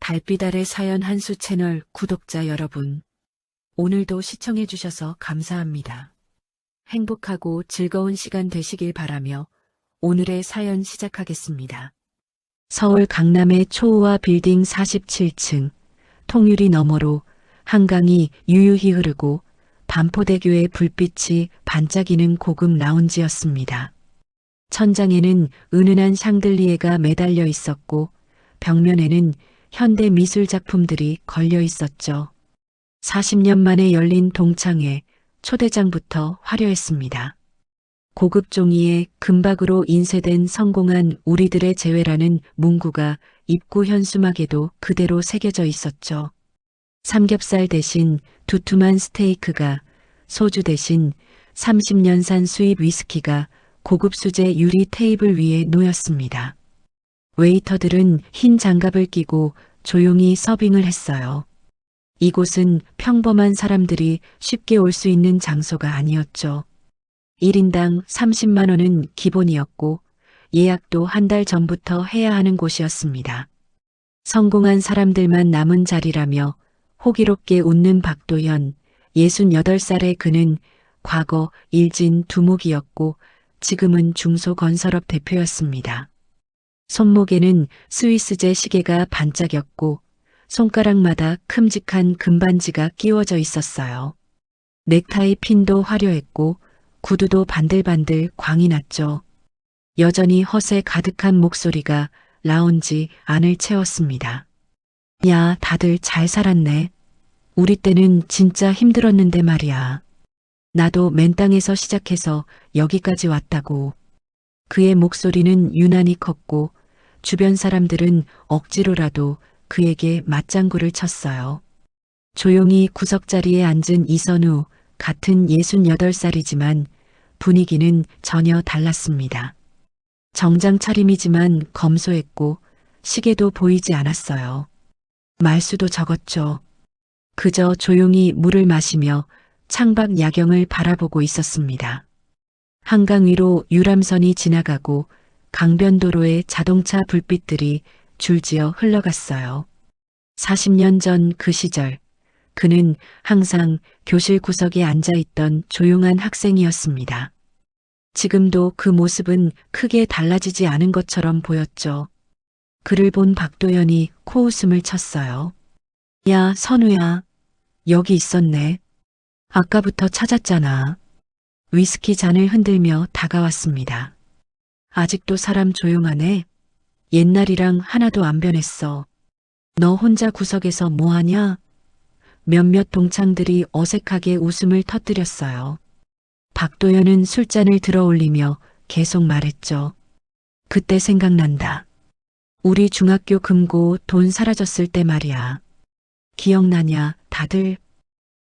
달빛 아래 사연 한수 채널 구독자 여러분, 오늘도 시청해주셔서 감사합니다. 행복하고 즐거운 시간 되시길 바라며 오늘의 사연 시작하겠습니다. 서울 강남의 초호화 빌딩 47층, 통유리 너머로 한강이 유유히 흐르고 반포대교의 불빛이 반짝이는 고급 라운지였습니다. 천장에는 은은한 샹들리에가 매달려 있었고 벽면에는 현대 미술 작품들이 걸려 있었죠. 40년 만에 열린 동창회, 초대장부터 화려했습니다. 고급 종이에 금박으로 인쇄된 성공한 우리들의 재회라는 문구가 입구 현수막에도 그대로 새겨져 있었죠. 삼겹살 대신 두툼한 스테이크가, 소주 대신 30년산 수입 위스키가 고급 수제 유리 테이블 위에 놓였습니다. 웨이터들은 흰 장갑을 끼고 조용히 서빙을 했어요. 이곳은 평범한 사람들이 쉽게 올 수 있는 장소가 아니었죠. 1인당 30만 원은 기본이었고 예약도 한 달 전부터 해야 하는 곳이었습니다. 성공한 사람들만 남은 자리라며 호기롭게 웃는 박도현, 68살의 그는 과거 일진 두목이었고 지금은 중소건설업 대표였습니다. 손목에는 스위스제 시계가 반짝였고 손가락마다 큼직한 금반지가 끼워져 있었어요. 넥타이 핀도 화려했고 구두도 반들반들 광이 났죠. 여전히 허세 가득한 목소리가 라운지 안을 채웠습니다. 야, 다들 잘 살았네. 우리 때는 진짜 힘들었는데 말이야. 나도 맨 땅에서 시작해서 여기까지 왔다고. 그의 목소리는 유난히 컸고 주변 사람들은 억지로라도 그에게 맞장구를 쳤어요. 조용히 구석자리에 앉은 이선우, 같은 68살이지만 분위기는 전혀 달랐습니다. 정장 차림이지만 검소했고 시계도 보이지 않았어요. 말수도 적었죠. 그저 조용히 물을 마시며 창밖 야경을 바라보고 있었습니다. 한강 위로 유람선이 지나가고 강변도로의 자동차 불빛들이 줄지어 흘러갔어요. 40년 전 그 시절, 그는 항상 교실 구석에 앉아있던 조용한 학생이었습니다. 지금도 그 모습은 크게 달라지지 않은 것처럼 보였죠. 그를 본 박도연이 코웃음을 쳤어요. 야, 선우야, 여기 있었네. 아까부터 찾았잖아. 위스키 잔을 흔들며 다가왔습니다. 아직도 사람 조용하네. 옛날이랑 하나도 안 변했어. 너 혼자 구석에서 뭐하냐? 몇몇 동창들이 어색하게 웃음을 터뜨렸어요. 박도연은 술잔을 들어 올리며 계속 말했죠. 그때 생각난다. 우리 중학교 금고 돈 사라졌을 때 말이야. 기억나냐, 다들?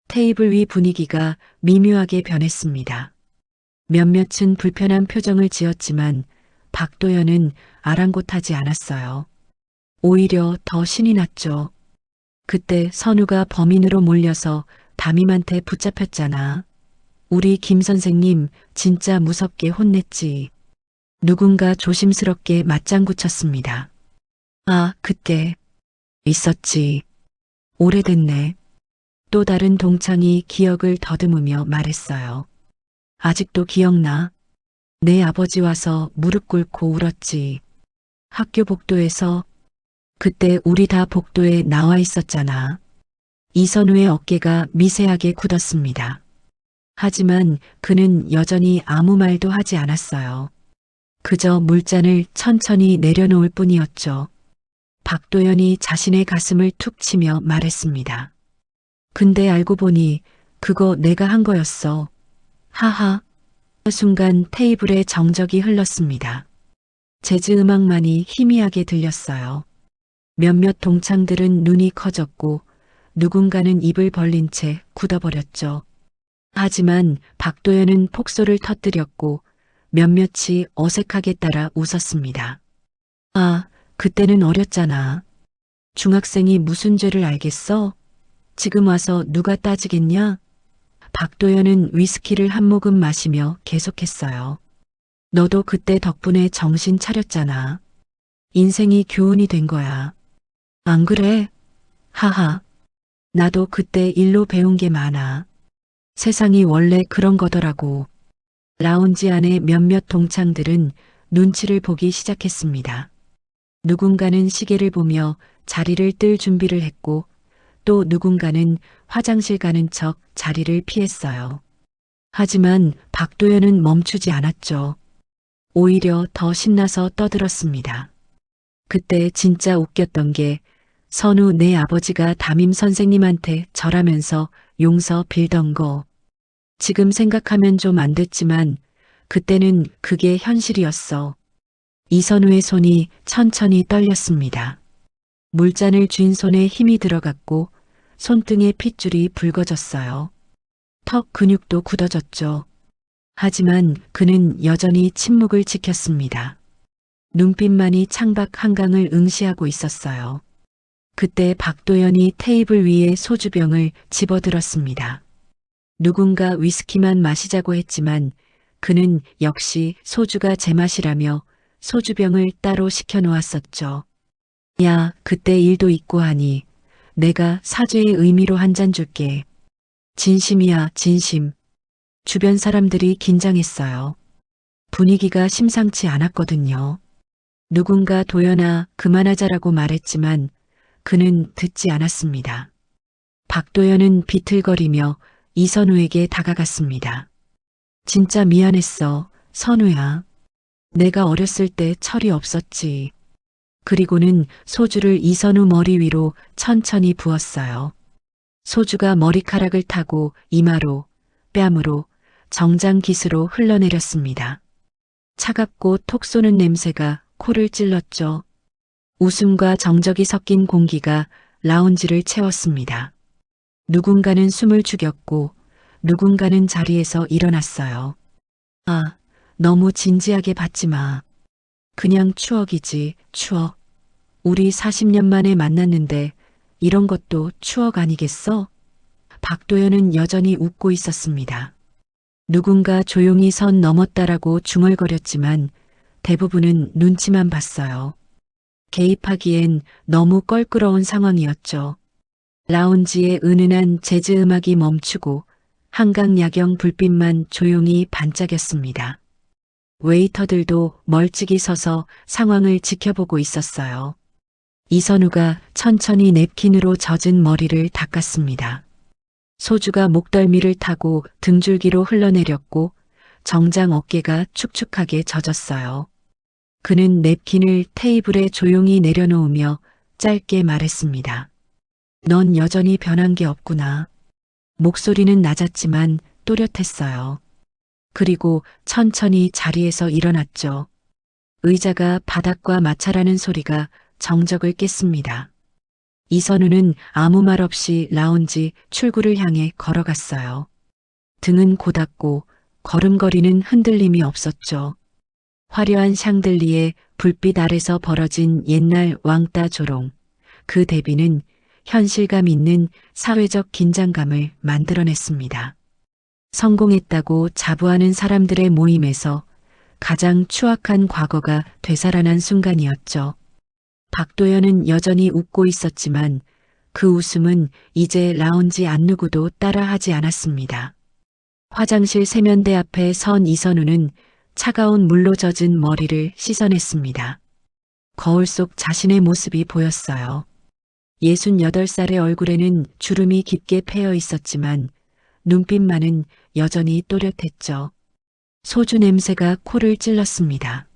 테이블 위 분위기가 미묘하게 변했습니다. 몇몇은 불편한 표정을 지었지만 박도연은 아랑곳하지 않았어요. 오히려 더 신이 났죠. 그때 선우가 범인으로 몰려서 담임한테 붙잡혔잖아. 우리 김 선생님 진짜 무섭게 혼냈지. 누군가 조심스럽게 맞장구 쳤습니다. 아, 그때 있었지. 오래됐네. 또 다른 동창이 기억을 더듬으며 말했어요. 아직도 기억나? 내 아버지 와서 무릎 꿇고 울었지. 학교 복도에서. 그때 우리 다 복도에 나와 있었잖아. 이선우의 어깨가 미세하게 굳었습니다. 하지만 그는 여전히 아무 말도 하지 않았어요. 그저 물잔을 천천히 내려놓을 뿐이었죠. 박도연이 자신의 가슴을 툭 치며 말했습니다. 근데 알고 보니 그거 내가 한 거였어. 하하. 순간 테이블에 정적이 흘렀습니다. 재즈 음악만이 희미하게 들렸어요. 몇몇 동창들은 눈이 커졌고 누군가는 입을 벌린 채 굳어버렸죠. 하지만 박도연은 폭소를 터뜨렸고 몇몇이 어색하게 따라 웃었습니다. 아, 그때는 어렸잖아. 중학생이 무슨 죄를 알겠어? 지금 와서 누가 따지겠냐? 박도연은 위스키를 한 모금 마시며 계속했어요. 너도 그때 덕분에 정신 차렸잖아. 인생이 교훈이 된 거야. 안 그래? 하하. 나도 그때 일로 배운 게 많아. 세상이 원래 그런 거더라고. 라운지 안의 몇몇 동창들은 눈치를 보기 시작했습니다. 누군가는 시계를 보며 자리를 뜰 준비를 했고 또 누군가는 화장실 가는 척 자리를 피했어요. 하지만 박도연은 멈추지 않았죠. 오히려 더 신나서 떠들었습니다. 그때 진짜 웃겼던 게 선우 내 아버지가 담임 선생님한테 절하면서 용서 빌던 거. 지금 생각하면 좀 안 됐지만 그때는 그게 현실이었어. 이선우의 손이 천천히 떨렸습니다. 물잔을 쥔 손에 힘이 들어갔고 손등에 핏줄이 붉어졌어요. 턱 근육도 굳어졌죠. 하지만 그는 여전히 침묵을 지켰습니다. 눈빛만이 창밖 한강을 응시하고 있었어요. 그때 박도연이 테이블 위에 소주병을 집어들었습니다. 누군가 위스키만 마시자고 했지만 그는 역시 소주가 제맛이라며 소주병을 따로 시켜 놓았었죠. 야, 그때 일도 있고 하니 내가 사죄의 의미로 한 잔 줄게. 진심이야, 진심. 주변 사람들이 긴장했어요. 분위기가 심상치 않았거든요. 누군가 도연아, 그만하자라고 말했지만 그는 듣지 않았습니다. 박도연은 비틀거리며 이선우에게 다가갔습니다. 진짜 미안했어, 선우야. 내가 어렸을 때 철이 없었지. 그리고는 소주를 이선우 머리 위로 천천히 부었어요. 소주가 머리카락을 타고 이마로, 뺨으로, 정장깃으로 흘러내렸습니다. 차갑고 톡 쏘는 냄새가 코를 찔렀죠. 웃음과 정적이 섞인 공기가 라운지를 채웠습니다. 누군가는 숨을 죽였고 누군가는 자리에서 일어났어요. 아, 너무 진지하게 받지 마. 그냥 추억이지, 추억. 우리 40년 만에 만났는데 이런 것도 추억 아니겠어? 박도연은 여전히 웃고 있었습니다. 누군가 조용히 선 넘었다라고 중얼거렸지만 대부분은 눈치만 봤어요. 개입하기엔 너무 껄끄러운 상황이었죠. 라운지의 은은한 재즈 음악이 멈추고 한강 야경 불빛만 조용히 반짝였습니다. 웨이터들도 멀찍이 서서 상황을 지켜보고 있었어요. 이선우가 천천히 냅킨으로 젖은 머리를 닦았습니다. 소주가 목덜미를 타고 등줄기로 흘러내렸고 정장 어깨가 축축하게 젖었어요. 그는 냅킨을 테이블에 조용히 내려놓으며 짧게 말했습니다. 넌 여전히 변한 게 없구나. 목소리는 낮았지만 또렷했어요. 그리고 천천히 자리에서 일어났죠. 의자가 바닥과 마찰하는 소리가 정적을 깼습니다. 이선우는 아무 말 없이 라운지 출구를 향해 걸어갔어요. 등은 고닫고 걸음걸이는 흔들림이 없었죠. 화려한 샹들리에 불빛 아래서 벌어진 옛날 왕따 조롱. 그 대비는 현실감 있는 사회적 긴장감을 만들어냈습니다. 성공했다고 자부하는 사람들의 모임에서 가장 추악한 과거가 되살아난 순간이었죠. 박도연은 여전히 웃고 있었지만 그 웃음은 이제 라운지 안 누구도 따라하지 않았습니다. 화장실 세면대 앞에 선 이선우는 차가운 물로 젖은 머리를 씻어냈습니다. 거울 속 자신의 모습이 보였어요. 68살의 얼굴에는 주름이 깊게 패여 있었지만 눈빛만은 여전히 또렷했죠. 소주 냄새가 코를 찔렀습니다.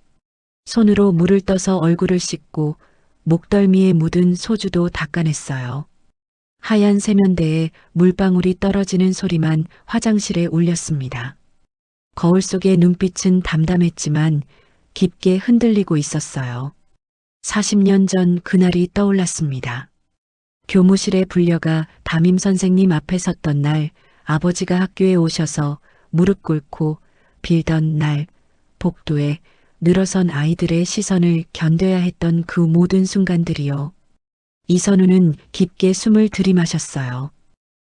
손으로 물을 떠서 얼굴을 씻고 목덜미에 묻은 소주도 닦아냈어요. 하얀 세면대에 물방울이 떨어지는 소리만 화장실에 울렸습니다. 거울 속의 눈빛은 담담했지만 깊게 흔들리고 있었어요. 40년 전 그날이 떠올랐습니다. 교무실에 불려가 담임 선생님 앞에 섰던 날, 아버지가 학교에 오셔서 무릎 꿇고 빌던 날, 복도에 늘어선 아이들의 시선을 견뎌야 했던 그 모든 순간들이요. 이선우는 깊게 숨을 들이마셨어요.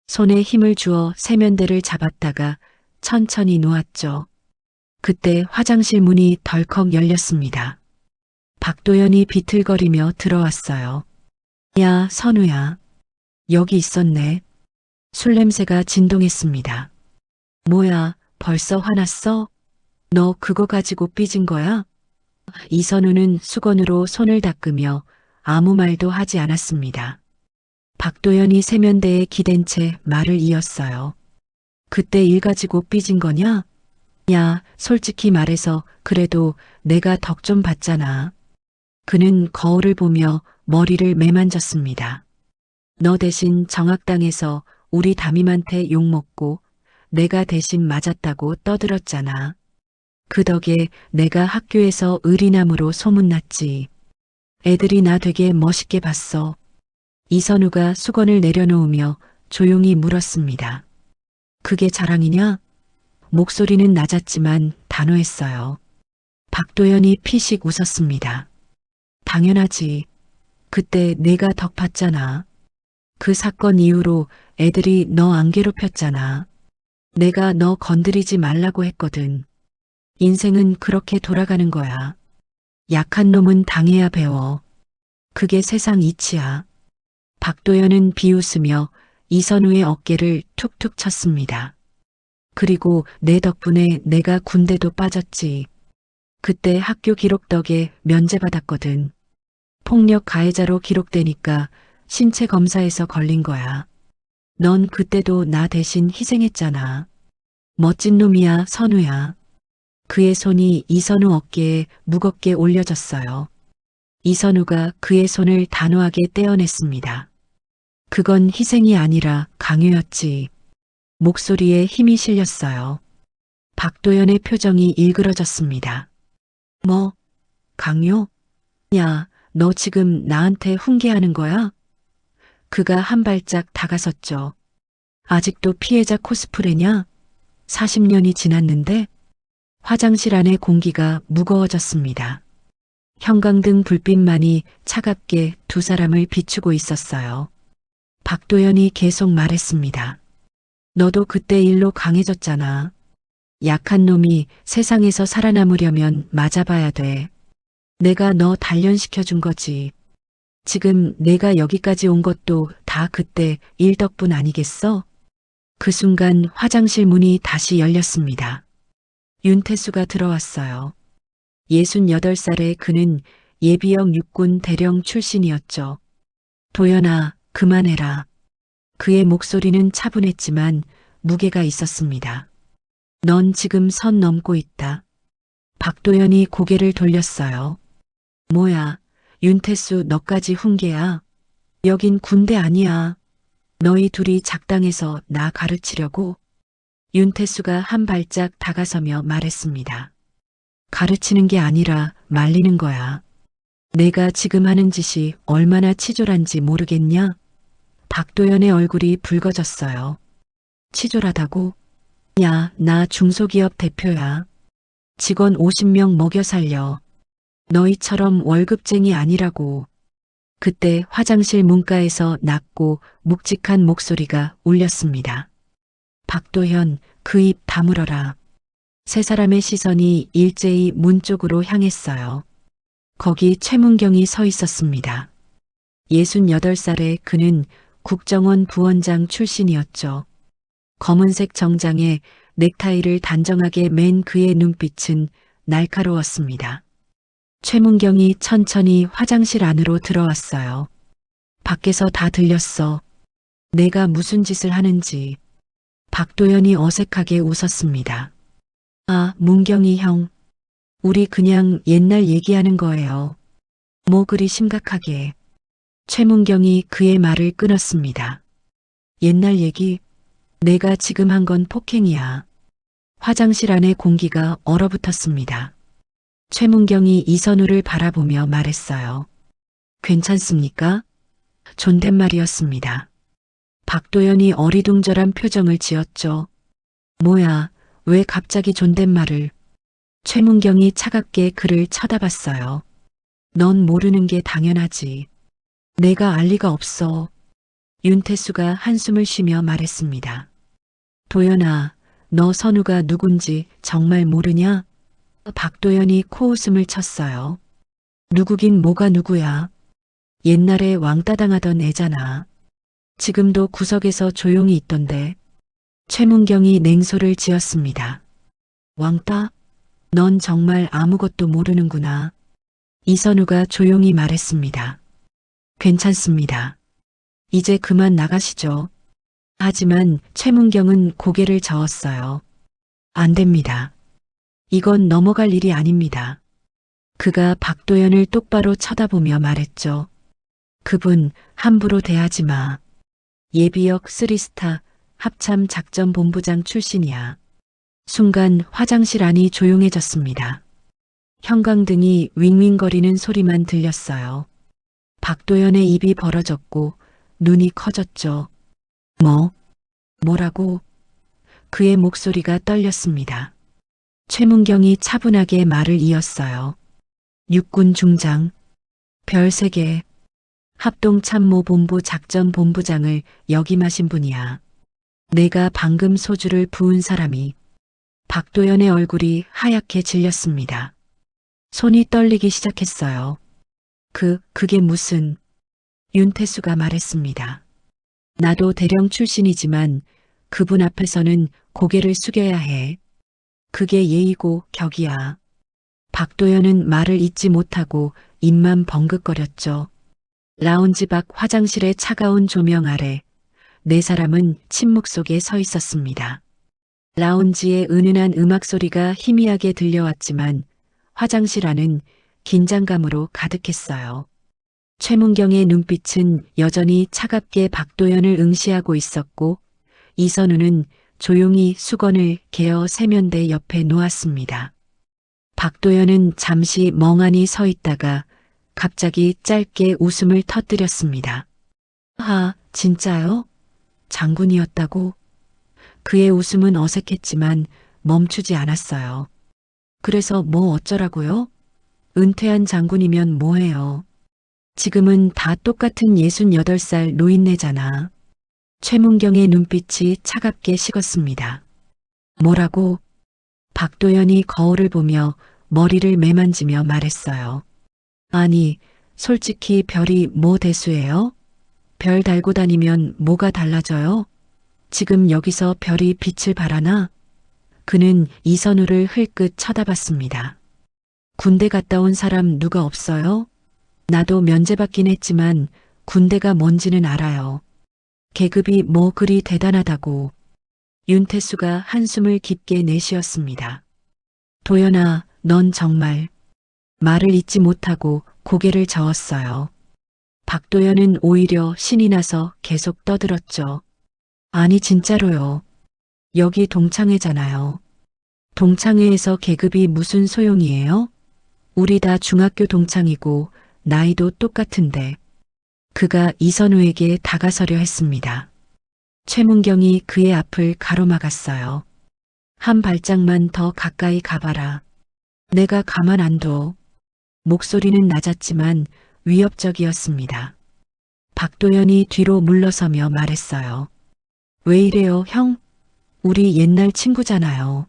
손에 힘을 주어 세면대를 잡았다가 천천히 놓았죠. 그때 화장실 문이 덜컥 열렸습니다. 박도연이 비틀거리며 들어왔어요. 야, 선우야. 여기 있었네. 술 냄새가 진동했습니다. 뭐야, 벌써 화났어? 너 그거 가지고 삐진 거야? 이선우는 수건으로 손을 닦으며 아무 말도 하지 않았습니다. 박도연이 세면대에 기댄 채 말을 이었어요. 그때 일 가지고 삐진 거냐? 야, 솔직히 말해서 그래도 내가 덕 좀 받잖아. 그는 거울을 보며 머리를 매만졌습니다. 너 대신 정학당에서 우리 담임한테 욕먹고 내가 대신 맞았다고 떠들었잖아. 그 덕에 내가 학교에서 의리남으로 소문났지. 애들이 나 되게 멋있게 봤어. 이선우가 수건을 내려놓으며 조용히 물었습니다. 그게 자랑이냐? 목소리는 낮았지만 단호했어요. 박도연이 피식 웃었습니다. 당연하지. 그때 내가 덕 봤잖아. 그 사건 이후로 애들이 너 안 괴롭혔잖아. 내가 너 건드리지 말라고 했거든. 인생은 그렇게 돌아가는 거야. 약한 놈은 당해야 배워. 그게 세상 이치야. 박도연은 비웃으며 이선우의 어깨를 툭툭 쳤습니다. 그리고 내 덕분에 내가 군대도 빠졌지. 그때 학교 기록 덕에 면제받았거든. 폭력 가해자로 기록되니까 신체 검사에서 걸린 거야. 넌 그때도 나 대신 희생했잖아. 멋진 놈이야, 선우야. 그의 손이 이선우 어깨에 무겁게 올려졌어요. 이선우가 그의 손을 단호하게 떼어냈습니다. 그건 희생이 아니라 강요였지. 목소리에 힘이 실렸어요. 박도연의 표정이 일그러졌습니다. 뭐? 강요? 야, 너 지금 나한테 훈계하는 거야? 그가 한 발짝 다가섰죠. 아직도 피해자 코스프레냐? 40년이 지났는데? 화장실 안의 공기가 무거워졌습니다. 형광등 불빛만이 차갑게 두 사람을 비추고 있었어요. 박도연이 계속 말했습니다. 너도 그때 일로 강해졌잖아. 약한 놈이 세상에서 살아남으려면 맞아봐야 돼. 내가 너 단련시켜 준 거지. 지금 내가 여기까지 온 것도 다 그때 일 덕분 아니겠어? 그 순간 화장실 문이 다시 열렸습니다. 윤태수가 들어왔어요. 68살의 그는 예비역 육군 대령 출신이었죠. 도연아, 그만해라. 그의 목소리는 차분했지만 무게가 있었습니다. 넌 지금 선 넘고 있다. 박도연이 고개를 돌렸어요. 뭐야, 윤태수 너까지 훈계야. 여긴 군대 아니야. 너희 둘이 작당해서 나 가르치려고? 윤태수가 한 발짝 다가서며 말했습니다. 가르치는 게 아니라 말리는 거야. 내가 지금 하는 짓이 얼마나 치졸한지 모르겠냐? 박도연의 얼굴이 붉어졌어요. 치졸하다고? 야, 나 중소기업 대표야. 직원 50명 먹여 살려. 너희처럼 월급쟁이 아니라고. 그때 화장실 문가에서 낮고 묵직한 목소리가 울렸습니다. 박도현, 그 입 다물어라. 세 사람의 시선이 일제히 문 쪽으로 향했어요. 거기 최문경이 서 있었습니다. 68살의 그는 국정원 부원장 출신이었죠. 검은색 정장에 넥타이를 단정하게 맨 그의 눈빛은 날카로웠습니다. 최문경이 천천히 화장실 안으로 들어왔어요. 밖에서 다 들렸어. 내가 무슨 짓을 하는지. 박도연이 어색하게 웃었습니다. 아, 문경이 형. 우리 그냥 옛날 얘기하는 거예요. 뭐 그리 심각하게. 최문경이 그의 말을 끊었습니다. 옛날 얘기? 내가 지금 한 건 폭행이야. 화장실 안의 공기가 얼어붙었습니다. 최문경이 이선우를 바라보며 말했어요. 괜찮습니까? 존댓말이었습니다. 박도연이 어리둥절한 표정을 지었죠. 뭐야, 왜 갑자기 존댓말을. 최문경이 차갑게 그를 쳐다봤어요. 넌 모르는 게 당연하지. 내가 알 리가 없어. 윤태수가 한숨을 쉬며 말했습니다. 도연아, 너 선우가 누군지 정말 모르냐? 박도연이 코웃음을 쳤어요. 누구긴 뭐가 누구야. 옛날에 왕따 당하던 애잖아. 지금도 구석에서 조용히 있던데. 최문경이 냉소를 지었습니다. 왕따? 넌 정말 아무것도 모르는구나. 이선우가 조용히 말했습니다. 괜찮습니다. 이제 그만 나가시죠. 하지만 최문경은 고개를 저었어요. 안 됩니다. 이건 넘어갈 일이 아닙니다. 그가 박도연을 똑바로 쳐다보며 말했죠. 그분 함부로 대하지 마. 예비역 3스타 합참 작전본부장 출신이야. 순간 화장실 안이 조용해졌습니다. 형광등이 윙윙거리는 소리만 들렸어요. 박도연의 입이 벌어졌고 눈이 커졌죠. 뭐라고? 그의 목소리가 떨렸습니다. 최문경이 차분하게 말을 이었어요. 육군 중장, 별 3개, 합동참모본부 작전본부장을 역임하신 분이야. 내가 방금 소주를 부은 사람이. 박도연의 얼굴이 하얗게 질렸습니다. 손이 떨리기 시작했어요. 그게 무슨... 윤태수가 말했습니다. 나도 대령 출신이지만 그분 앞에서는 고개를 숙여야 해. 그게 예의고 격이야. 박도연은 말을 잇지 못하고 입만 벙긋거렸죠. 라운지 밖 화장실의 차가운 조명 아래 4사람은 침묵 속에 서 있었습니다. 라운지의 은은한 음악 소리가 희미하게 들려왔지만 화장실 안은 긴장감으로 가득했어요. 최문경의 눈빛은 여전히 차갑게 박도연을 응시하고 있었고 이선우는 조용히 수건을 개어 세면대 옆에 놓았습니다. 박도연은 잠시 멍하니 서 있다가 갑자기 짧게 웃음을 터뜨렸습니다. 진짜요? 장군이었다고? 그의 웃음은 어색했지만 멈추지 않았어요. 그래서 뭐 어쩌라고요? 은퇴한 장군이면 뭐해요? 지금은 다 똑같은 68살 노인네잖아. 최문경의 눈빛이 차갑게 식었습니다. 뭐라고? 박도연이 거울을 보며 머리를 매만지며 말했어요. 아니, 솔직히 별이 뭐 대수예요? 별 달고 다니면 뭐가 달라져요? 지금 여기서 별이 빛을 발하나? 그는 이선우를 흘끗 쳐다봤습니다. 군대 갔다 온 사람 누가 없어요? 나도 면제받긴 했지만 군대가 뭔지는 알아요. 계급이 뭐 그리 대단하다고. 윤태수가 한숨을 깊게 내쉬었습니다. 도연아, 넌 정말... 말을 잇지 못하고 고개를 저었어요. 박도연은 오히려 신이 나서 계속 떠들었죠. 아니 진짜로요. 여기 동창회잖아요. 동창회에서 계급이 무슨 소용이에요? 우리 다 중학교 동창이고 나이도 똑같은데. 그가 이선우에게 다가서려 했습니다. 최문경이 그의 앞을 가로막았어요. 한 발짝만 더 가까이 가봐라. 내가 가만 안 둬. 목소리는 낮았지만 위협적이었습니다. 박도연이 뒤로 물러서며 말했어요. 왜 이래요, 형? 우리 옛날 친구잖아요.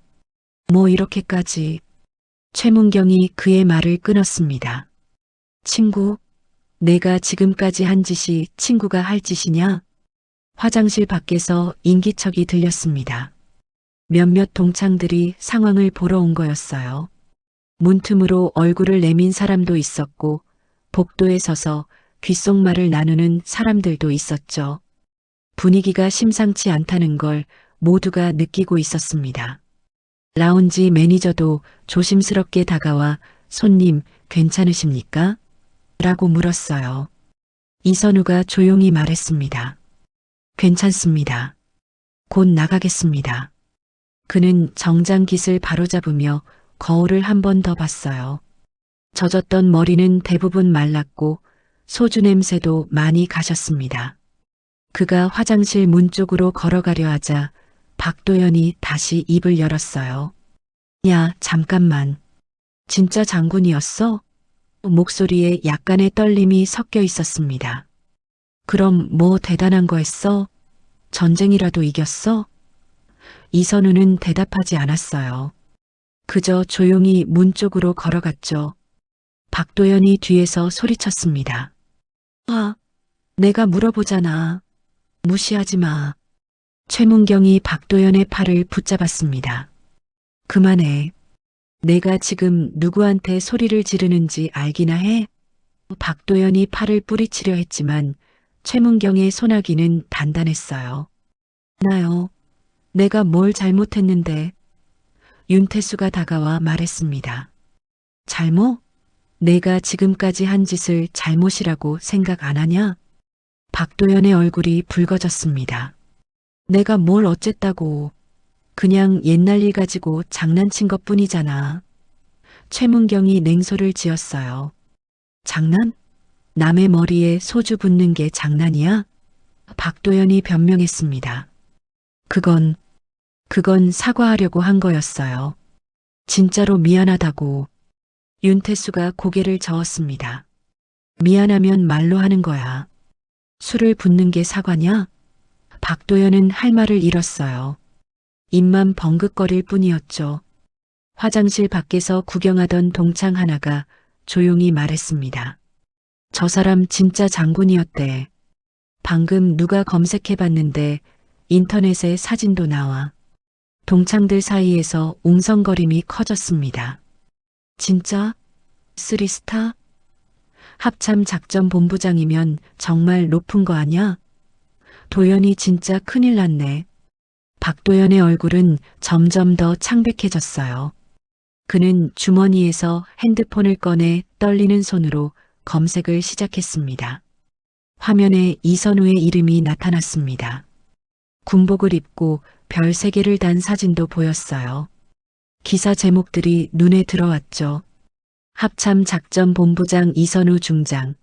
뭐 이렇게까지. 최문경이 그의 말을 끊었습니다. 친구? 내가 지금까지 한 짓이 친구가 할 짓이냐? 화장실 밖에서 인기척이 들렸습니다. 몇몇 동창들이 상황을 보러 온 거였어요. 문틈으로 얼굴을 내민 사람도 있었고 복도에 서서 귓속말을 나누는 사람들도 있었죠. 분위기가 심상치 않다는 걸 모두가 느끼고 있었습니다. 라운지 매니저도 조심스럽게 다가와 손님 괜찮으십니까? 라고 물었어요. 이선우가 조용히 말했습니다. 괜찮습니다. 곧 나가겠습니다. 그는 정장깃을 바로잡으며 거울을 한 번 더 봤어요. 젖었던 머리는 대부분 말랐고 소주 냄새도 많이 가셨습니다. 그가 화장실 문 쪽으로 걸어가려 하자 박도연이 다시 입을 열었어요. 야, 잠깐만. 진짜 장군이었어? 목소리에 약간의 떨림이 섞여 있었습니다. 그럼 뭐 대단한 거 했어? 전쟁이라도 이겼어? 이선우는 대답하지 않았어요. 그저 조용히 문 쪽으로 걸어갔죠. 박도연이 뒤에서 소리쳤습니다. 아, 내가 물어보잖아. 무시하지 마. 최문경이 박도연의 팔을 붙잡았습니다. 그만해. 내가 지금 누구한테 소리를 지르는지 알기나 해? 박도연이 팔을 뿌리치려 했지만 최문경의 손아귀는 단단했어요. 나요. 내가 뭘 잘못했는데? 윤태수가 다가와 말했습니다. 잘못? 내가 지금까지 한 짓을 잘못이라고 생각 안 하냐? 박도연의 얼굴이 붉어졌습니다. 내가 뭘 어쨌다고. 그냥 옛날 일 가지고 장난친 것뿐이잖아. 최문경이 냉소를 지었어요. 장난? 남의 머리에 소주 붓는 게 장난이야? 박도연이 변명했습니다. 그건 사과하려고 한 거였어요. 진짜로 미안하다고. 윤태수가 고개를 저었습니다. 미안하면 말로 하는 거야. 술을 붓는 게 사과냐? 박도연은 할 말을 잃었어요. 입만 벙긋거릴 뿐이었죠. 화장실 밖에서 구경하던 동창 하나가 조용히 말했습니다. 저 사람 진짜 장군이었대. 방금 누가 검색해봤는데 인터넷에 사진도 나와. 동창들 사이에서 웅성거림이 커졌습니다. 진짜? 쓰리스타? 합참 작전 본부장이면 정말 높은 거 아냐? 도연이 진짜 큰일 났네. 박도연의 얼굴은 점점 더 창백해졌어요. 그는 주머니에서 핸드폰을 꺼내 떨리는 손으로 검색을 시작했습니다. 화면에 이선우의 이름이 나타났습니다. 군복을 입고 별 3개를 단 사진도 보였어요. 기사 제목들이 눈에 들어왔죠. 합참 작전 본부장 이선우 중장,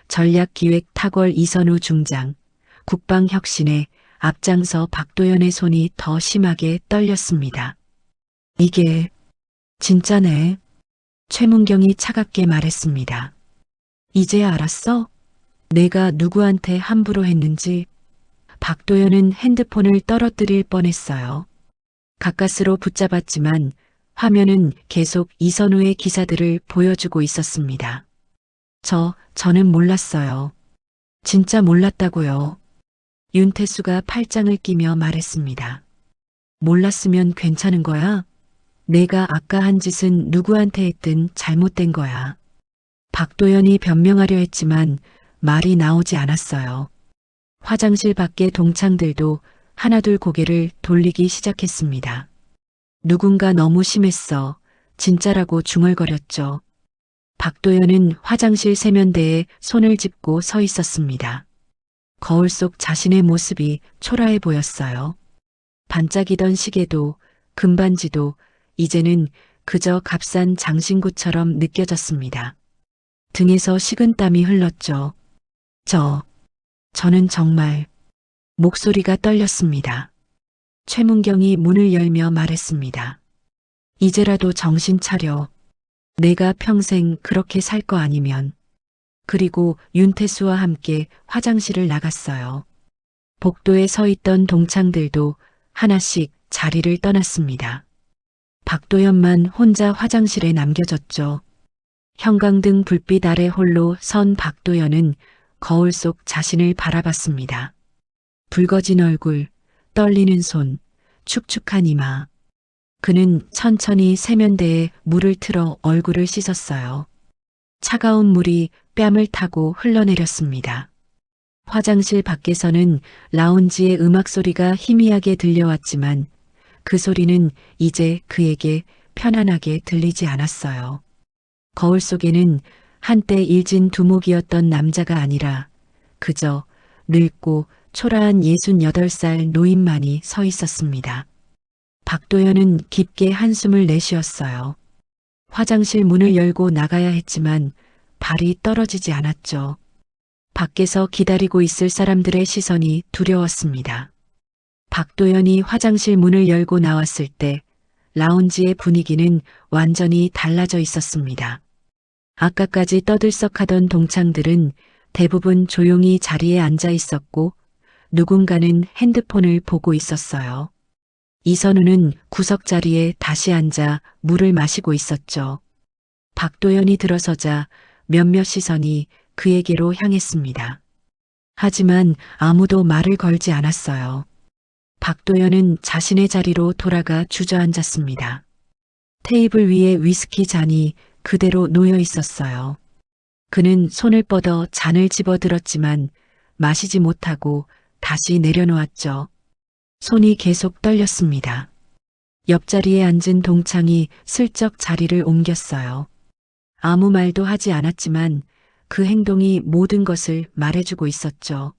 전략기획 탁월 이선우 중장, 국방혁신에 앞장서 박도연의 손이 더 심하게 떨렸습니다. 이게 진짜네. 최문경이 차갑게 말했습니다. 이제야 알았어? 내가 누구한테 함부로 했는지. 박도연은 핸드폰을 떨어뜨릴 뻔했어요. 가까스로 붙잡았지만 화면은 계속 이선우의 기사들을 보여주고 있었습니다. 저는 몰랐어요. 진짜 몰랐다고요. 윤태수가 팔짱을 끼며 말했습니다. 몰랐으면 괜찮은 거야? 내가 아까 한 짓은 누구한테 했든 잘못된 거야. 박도연이 변명하려 했지만 말이 나오지 않았어요. 화장실 밖의 동창들도 하나둘 고개를 돌리기 시작했습니다. 누군가 너무 심했어. 진짜라고 중얼거렸죠. 박도연은 화장실 세면대에 손을 짚고 서 있었습니다. 거울 속 자신의 모습이 초라해 보였어요. 반짝이던 시계도 금반지도 이제는 그저 값싼 장신구처럼 느껴졌습니다. 등에서 식은땀이 흘렀죠. 저는 정말 목소리가 떨렸습니다. 최문경이 문을 열며 말했습니다. 이제라도 정신 차려. 내가 평생 그렇게 살 거 아니면. 그리고 윤태수와 함께 화장실을 나갔어요. 복도에 서 있던 동창들도 하나씩 자리를 떠났습니다. 박도연만 혼자 화장실에 남겨졌죠. 형광등 불빛 아래 홀로 선 박도연은 거울 속 자신을 바라봤습니다. 붉어진 얼굴, 떨리는 손, 축축한 이마. 그는 천천히 세면대에 물을 틀어 얼굴을 씻었어요. 차가운 물이 뺨을 타고 흘러내렸습니다. 화장실 밖에서는 라운지의 음악 소리가 희미하게 들려왔지만 그 소리는 이제 그에게 편안하게 들리지 않았어요. 거울 속에는 한때 일진 두목이었던 남자가 아니라 그저 늙고 초라한 68살 노인만이 서 있었습니다. 박도연은 깊게 한숨을 내쉬었어요. 화장실 문을 열고 나가야 했지만 발이 떨어지지 않았죠. 밖에서 기다리고 있을 사람들의 시선이 두려웠습니다. 박도연이 화장실 문을 열고 나왔을 때 라운지의 분위기는 완전히 달라져 있었습니다. 아까까지 떠들썩하던 동창들은 대부분 조용히 자리에 앉아 있었고 누군가는 핸드폰을 보고 있었어요. 이선우는 구석 자리에 다시 앉아 물을 마시고 있었죠. 박도연이 들어서자 몇몇 시선이 그에게로 향했습니다. 하지만 아무도 말을 걸지 않았어요. 박도연은 자신의 자리로 돌아가 주저앉았습니다. 테이블 위에 위스키 잔이 그대로 놓여 있었어요. 그는 손을 뻗어 잔을 집어들었지만 마시지 못하고 다시 내려놓았죠. 손이 계속 떨렸습니다. 옆자리에 앉은 동창이 슬쩍 자리를 옮겼어요. 아무 말도 하지 않았지만 그 행동이 모든 것을 말해주고 있었죠.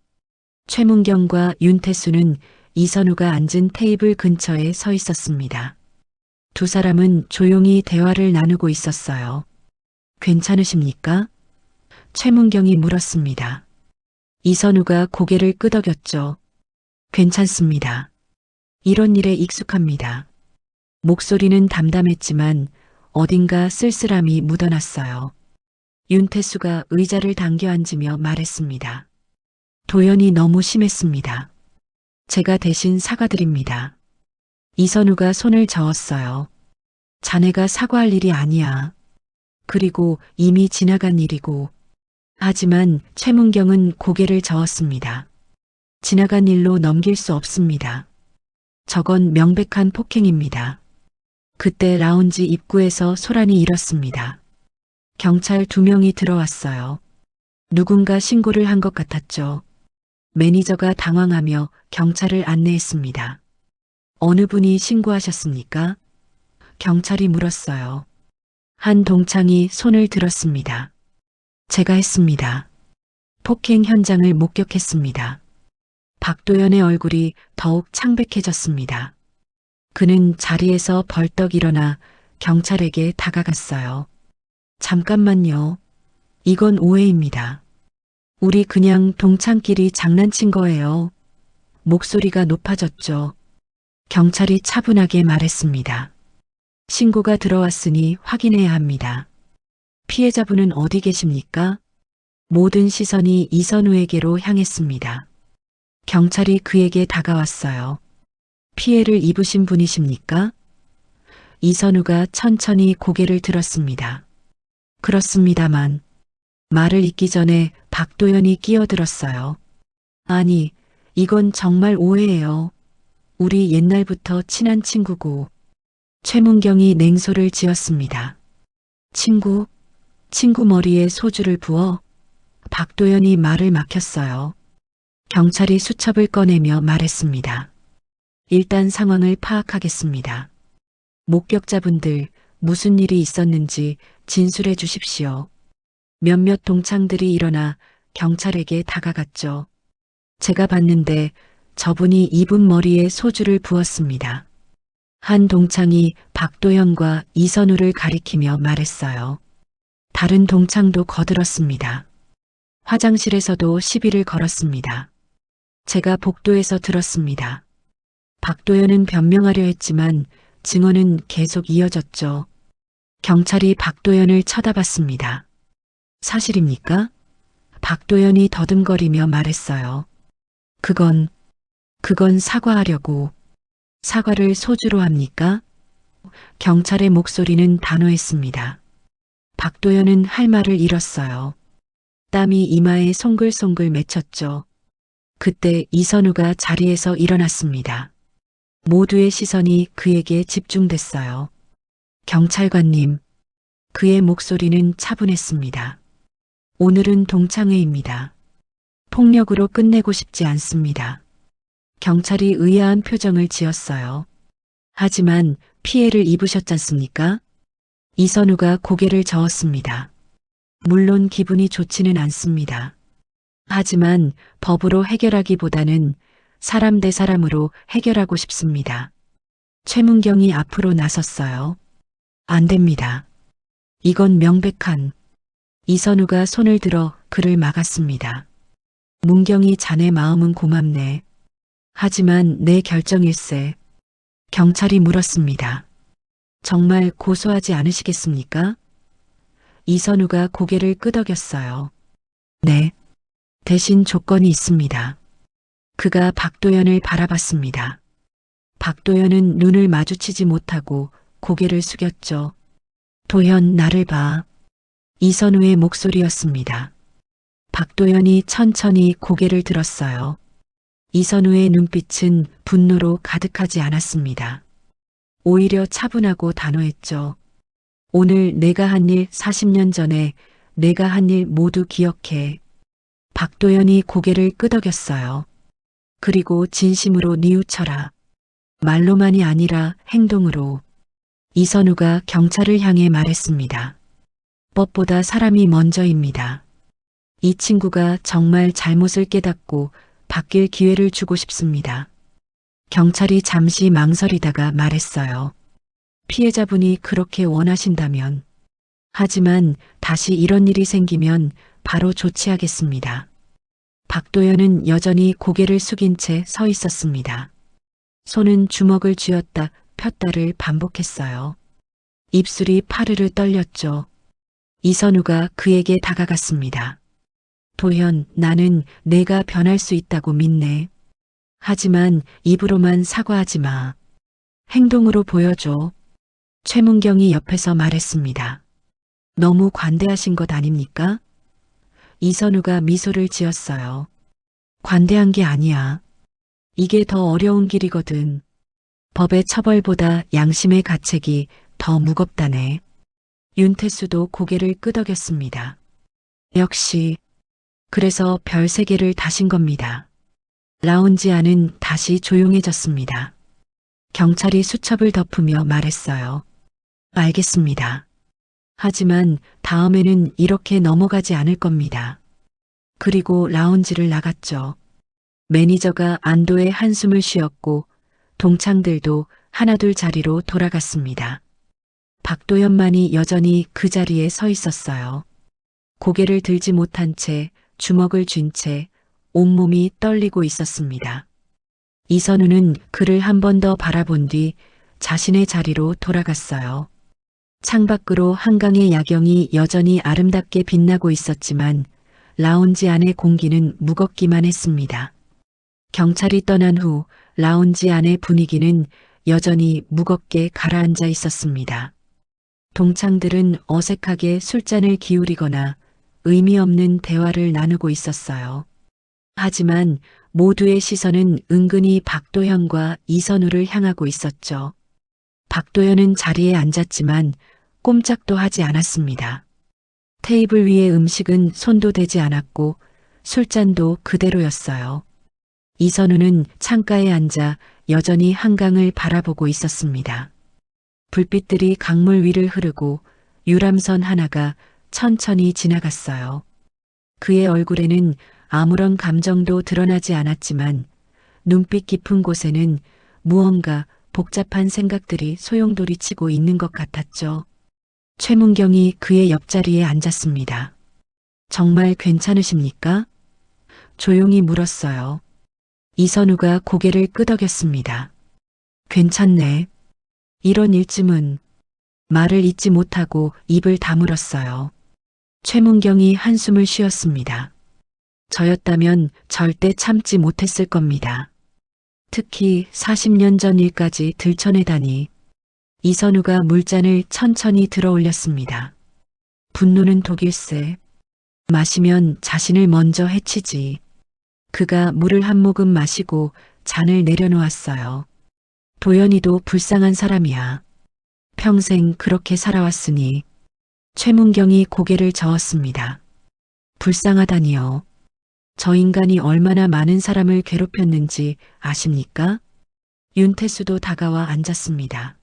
최문경과 윤태수는 이선우가 앉은 테이블 근처에 서 있었습니다. 두 사람은 조용히 대화를 나누고 있었어요. 괜찮으십니까? 최문경이 물었습니다. 이선우가 고개를 끄덕였죠. 괜찮습니다. 이런 일에 익숙합니다. 목소리는 담담했지만 어딘가 쓸쓸함이 묻어났어요. 윤태수가 의자를 당겨 앉으며 말했습니다. 도연이 너무 심했습니다. 제가 대신 사과드립니다. 이선우가 손을 저었어요. 자네가 사과할 일이 아니야. 그리고 이미 지나간 일이고. 하지만 최문경은 고개를 저었습니다. 지나간 일로 넘길 수 없습니다. 저건 명백한 폭행입니다. 그때 라운지 입구에서 소란이 일었습니다. 경찰 2명이 들어왔어요. 누군가 신고를 한 것 같았죠. 매니저가 당황하며 경찰을 안내했습니다. 어느 분이 신고하셨습니까? 경찰이 물었어요. 한 동창이 손을 들었습니다. 제가 했습니다. 폭행 현장을 목격했습니다. 박도연의 얼굴이 더욱 창백해졌습니다. 그는 자리에서 벌떡 일어나 경찰에게 다가갔어요. 잠깐만요. 이건 오해입니다. 우리 그냥 동창끼리 장난친 거예요. 목소리가 높아졌죠. 경찰이 차분하게 말했습니다. 신고가 들어왔으니 확인해야 합니다. 피해자분은 어디 계십니까? 모든 시선이 이선우에게로 향했습니다. 경찰이 그에게 다가왔어요. 피해를 입으신 분이십니까? 이선우가 천천히 고개를 들었습니다. 그렇습니다만 말을 잇기 전에 박도연이 끼어들었어요. 아니, 이건 정말 오해예요. 우리 옛날부터 친한 친구고. 최문경이 냉소를 지었습니다. 친구? 친구 머리에 소주를 부어 박도연이 말을 막혔어요. 경찰이 수첩을 꺼내며 말했습니다. 일단 상황을 파악하겠습니다. 목격자분들 무슨 일이 있었는지 진술해 주십시오. 몇몇 동창들이 일어나 경찰에게 다가갔죠. 제가 봤는데 저분이 이분 머리에 소주를 부었습니다. 한 동창이 박도연과 이선우를 가리키며 말했어요. 다른 동창도 거들었습니다. 화장실에서도 시비를 걸었습니다. 제가 복도에서 들었습니다. 박도연은 변명하려 했지만 증언은 계속 이어졌죠. 경찰이 박도연을 쳐다봤습니다. 사실입니까? 박도연이 더듬거리며 말했어요. 그건 사과하려고. 사과를 소주로 합니까? 경찰의 목소리는 단호했습니다. 박도연은 할 말을 잃었어요. 땀이 이마에 송글송글 맺혔죠. 그때 이선우가 자리에서 일어났습니다. 모두의 시선이 그에게 집중됐어요. 경찰관님, 그의 목소리는 차분했습니다. 오늘은 동창회입니다. 폭력으로 끝내고 싶지 않습니다. 경찰이 의아한 표정을 지었어요. 하지만 피해를 입으셨잖습니까? 이선우가 고개를 저었습니다. 물론 기분이 좋지는 않습니다. 하지만 법으로 해결하기보다는 사람 대 사람으로 해결하고 싶습니다. 최문경이 앞으로 나섰어요. 안 됩니다. 이건 명백한. 이선우가 손을 들어 그를 막았습니다. 문경이 자네 마음은 고맙네. 하지만 내 결정일세. 경찰이 물었습니다. 정말 고소하지 않으시겠습니까? 이선우가 고개를 끄덕였어요. 네. 대신 조건이 있습니다. 그가 박도연을 바라봤습니다. 박도연은 눈을 마주치지 못하고 고개를 숙였죠. 도연, 나를 봐. 이선우의 목소리였습니다. 박도연이 천천히 고개를 들었어요. 이선우의 눈빛은 분노로 가득하지 않았습니다. 오히려 차분하고 단호했죠. 오늘 내가 한 일 40년 전에 내가 한 일 모두 기억해. 박도연이 고개를 끄덕였어요. 그리고 진심으로 뉘우쳐라. 말로만이 아니라 행동으로. 이선우가 경찰을 향해 말했습니다. 법보다 사람이 먼저입니다. 이 친구가 정말 잘못을 깨닫고 바뀔 기회를 주고 싶습니다. 경찰이 잠시 망설이다가 말했어요. 피해자분이 그렇게 원하신다면. 하지만 다시 이런 일이 생기면 바로 조치하겠습니다. 박도연은 여전히 고개를 숙인 채 서 있었습니다. 손은 주먹을 쥐었다 폈다를 반복했어요. 입술이 파르르 떨렸죠. 이선우가 그에게 다가갔습니다. 도현, 나는 내가 변할 수 있다고 믿네. 하지만 입으로만 사과하지 마. 행동으로 보여줘. 최문경이 옆에서 말했습니다. 너무 관대하신 것 아닙니까? 이선우가 미소를 지었어요. 관대한 게 아니야. 이게 더 어려운 길이거든. 법의 처벌보다 양심의 가책이 더 무겁다네. 윤태수도 고개를 끄덕였습니다. 역시. 그래서 별 3개를 다신 겁니다. 라운지 안은 다시 조용해졌습니다. 경찰이 수첩을 덮으며 말했어요. 알겠습니다. 하지만 다음에는 이렇게 넘어가지 않을 겁니다. 그리고 라운지를 나갔죠. 매니저가 안도의 한숨을 쉬었고 동창들도 하나둘 자리로 돌아갔습니다. 박도연만이 여전히 그 자리에 서 있었어요. 고개를 들지 못한 채 주먹을 쥔 채 온몸이 떨리고 있었습니다. 이선우는 그를 한 번 더 바라본 뒤 자신의 자리로 돌아갔어요. 창밖으로 한강의 야경이 여전히 아름답게 빛나고 있었지만 라운지 안의 공기는 무겁기만 했습니다. 경찰이 떠난 후 라운지 안의 분위기는 여전히 무겁게 가라앉아 있었습니다. 동창들은 어색하게 술잔을 기울이거나 의미 없는 대화를 나누고 있었어요. 하지만 모두의 시선은 은근히 박도현과 이선우를 향하고 있었죠. 박도현은 자리에 앉았지만 꼼짝도 하지 않았습니다. 테이블 위의 음식은 손도 대지 않았고 술잔도 그대로였어요. 이선우는 창가에 앉아 여전히 한강을 바라보고 있었습니다. 불빛들이 강물 위를 흐르고 유람선 하나가 천천히 지나갔어요. 그의 얼굴에는 아무런 감정도 드러나지 않았지만 눈빛 깊은 곳에는 무언가 복잡한 생각들이 소용돌이치고 있는 것 같았죠. 최문경이 그의 옆자리에 앉았습니다. 정말 괜찮으십니까? 조용히 물었어요. 이선우가 고개를 끄덕였습니다. 괜찮네. 이런 일쯤은. 말을 잇지 못하고 입을 다물었어요. 최문경이 한숨을 쉬었습니다. 저였다면 절대 참지 못했을 겁니다. 특히 40년 전 일까지 들춰내다니. 이선우가 물잔을 천천히 들어 올렸습니다. 분노는 독일세. 마시면 자신을 먼저 해치지. 그가 물을 한 모금 마시고 잔을 내려놓았어요. 도연이도 불쌍한 사람이야. 평생 그렇게 살아왔으니. 최문경이 고개를 저었습니다. 불쌍하다니요. 저 인간이 얼마나 많은 사람을 괴롭혔는지 아십니까? 윤태수도 다가와 앉았습니다.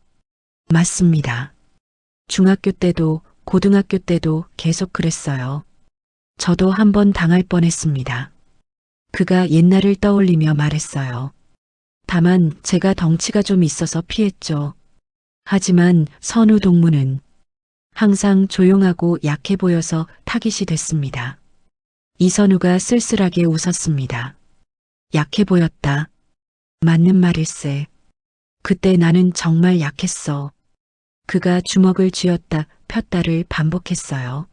맞습니다. 중학교 때도 고등학교 때도 계속 그랬어요. 저도 한 번 당할 뻔했습니다. 그가 옛날을 떠올리며 말했어요. 다만 제가 덩치가 좀 있어서 피했죠. 하지만 선우 동무는 항상 조용하고 약해 보여서 타깃이 됐습니다. 이선우가 쓸쓸하게 웃었습니다. 약해 보였다. 맞는 말일세. 그때 나는 정말 약했어. 그가 주먹을 쥐었다 폈다를 반복했어요.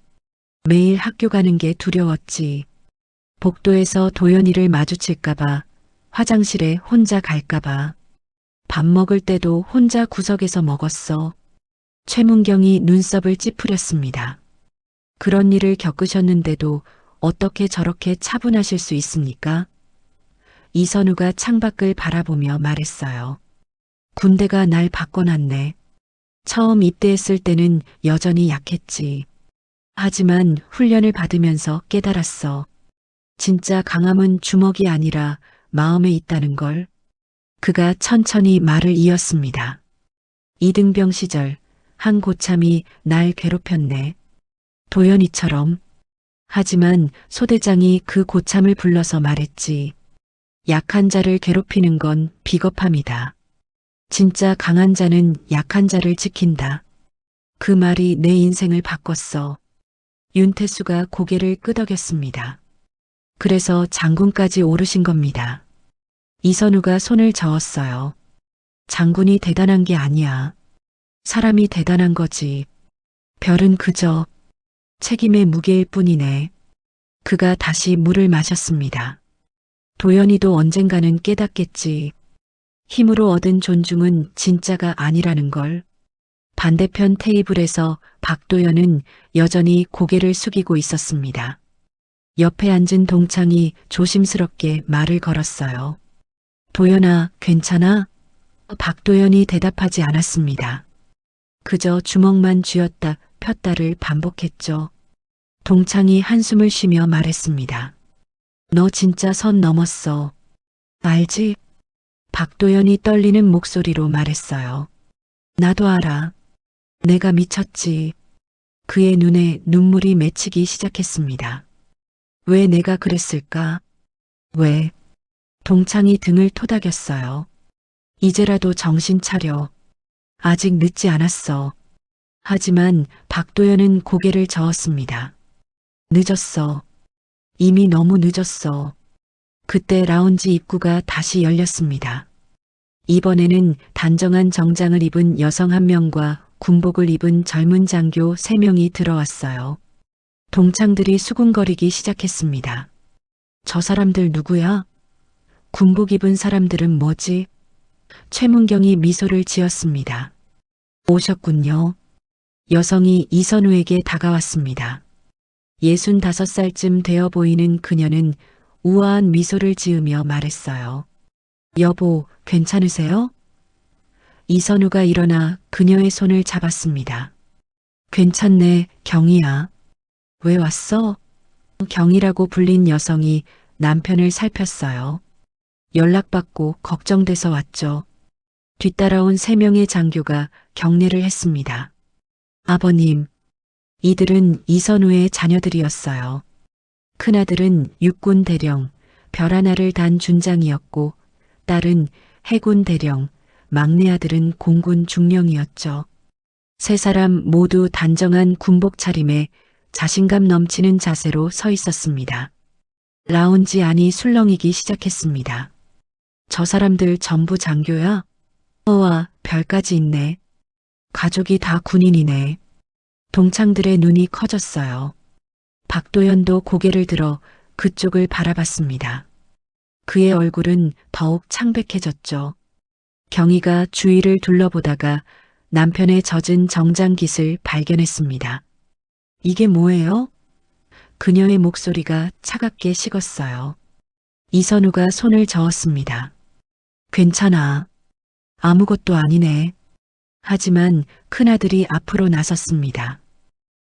매일 학교 가는 게 두려웠지. 복도에서 도연이를 마주칠까봐, 화장실에 혼자 갈까봐. 밥 먹을 때도 혼자 구석에서 먹었어. 최문경이 눈썹을 찌푸렸습니다. 그런 일을 겪으셨는데도 어떻게 저렇게 차분하실 수 있습니까? 이선우가 창밖을 바라보며 말했어요. 군대가 날 바꿔놨네. 처음 입대했을 때는 여전히 약했지. 하지만 훈련을 받으면서 깨달았어. 진짜 강함은 주먹이 아니라 마음에 있다는 걸. 그가 천천히 말을 이었습니다. 이등병 시절 한 고참이 날 괴롭혔네. 도연이처럼. 하지만 소대장이 그 고참을 불러서 말했지. 약한 자를 괴롭히는 건 비겁함이다. 진짜 강한 자는 약한 자를 지킨다. 그 말이 내 인생을 바꿨어. 윤태수가 고개를 끄덕였습니다. 그래서 장군까지 오르신 겁니다. 이선우가 손을 저었어요. 장군이 대단한 게 아니야. 사람이 대단한 거지. 별은 그저 책임의 무게일 뿐이네. 그가 다시 물을 마셨습니다. 도연이도 언젠가는 깨닫겠지. 힘으로 얻은 존중은 진짜가 아니라는 걸. 반대편 테이블에서 박도연은 여전히 고개를 숙이고 있었습니다. 옆에 앉은 동창이 조심스럽게 말을 걸었어요. 도연아, 괜찮아? 박도연이 대답하지 않았습니다. 그저 주먹만 쥐었다 폈다를 반복했죠. 동창이 한숨을 쉬며 말했습니다. 너 진짜 선 넘었어. 알지? 박도연이 떨리는 목소리로 말했어요. 나도 알아. 내가 미쳤지. 그의 눈에 눈물이 맺히기 시작했습니다. 왜 내가 그랬을까? 왜? 동창이 등을 토닥였어요. 이제라도 정신 차려. 아직 늦지 않았어. 하지만 박도연은 고개를 저었습니다. 늦었어. 이미 너무 늦었어. 그때 라운지 입구가 다시 열렸습니다. 이번에는 단정한 정장을 입은 여성 한 명과 군복을 입은 젊은 장교 3명이 들어왔어요. 동창들이 수군거리기 시작했습니다. 저 사람들 누구야? 군복 입은 사람들은 뭐지? 최문경이 미소를 지었습니다. 오셨군요. 여성이 이선우에게 다가왔습니다. 65살쯤 되어 보이는 그녀는 우아한 미소를 지으며 말했어요. 여보, 괜찮으세요? 이선우가 일어나 그녀의 손을 잡았습니다. 괜찮네, 경이야. 왜 왔어? 경이라고 불린 여성이 남편을 살폈어요. 연락받고 걱정돼서 왔죠. 뒤따라온 3명의 장교가 격려를 했습니다. 아버님, 이들은 이선우의 자녀들이었어요. 큰아들은 육군 대령, 별 하나를 단 준장이었고 딸은 해군 대령, 막내 아들은 공군 중령이었죠. 3사람 모두 단정한 군복 차림에 자신감 넘치는 자세로 서 있었습니다. 라운지 안이 술렁이기 시작했습니다. 저 사람들 전부 장교야? 와, 별까지 있네. 가족이 다 군인이네. 동창들의 눈이 커졌어요. 박도연도 고개를 들어 그쪽을 바라봤습니다. 그의 얼굴은 더욱 창백해졌죠. 경희가 주위를 둘러보다가 남편의 젖은 정장깃을 발견했습니다. 이게 뭐예요? 그녀의 목소리가 차갑게 식었어요. 이선우가 손을 저었습니다. 괜찮아. 아무것도 아니네. 하지만 큰아들이 앞으로 나섰습니다.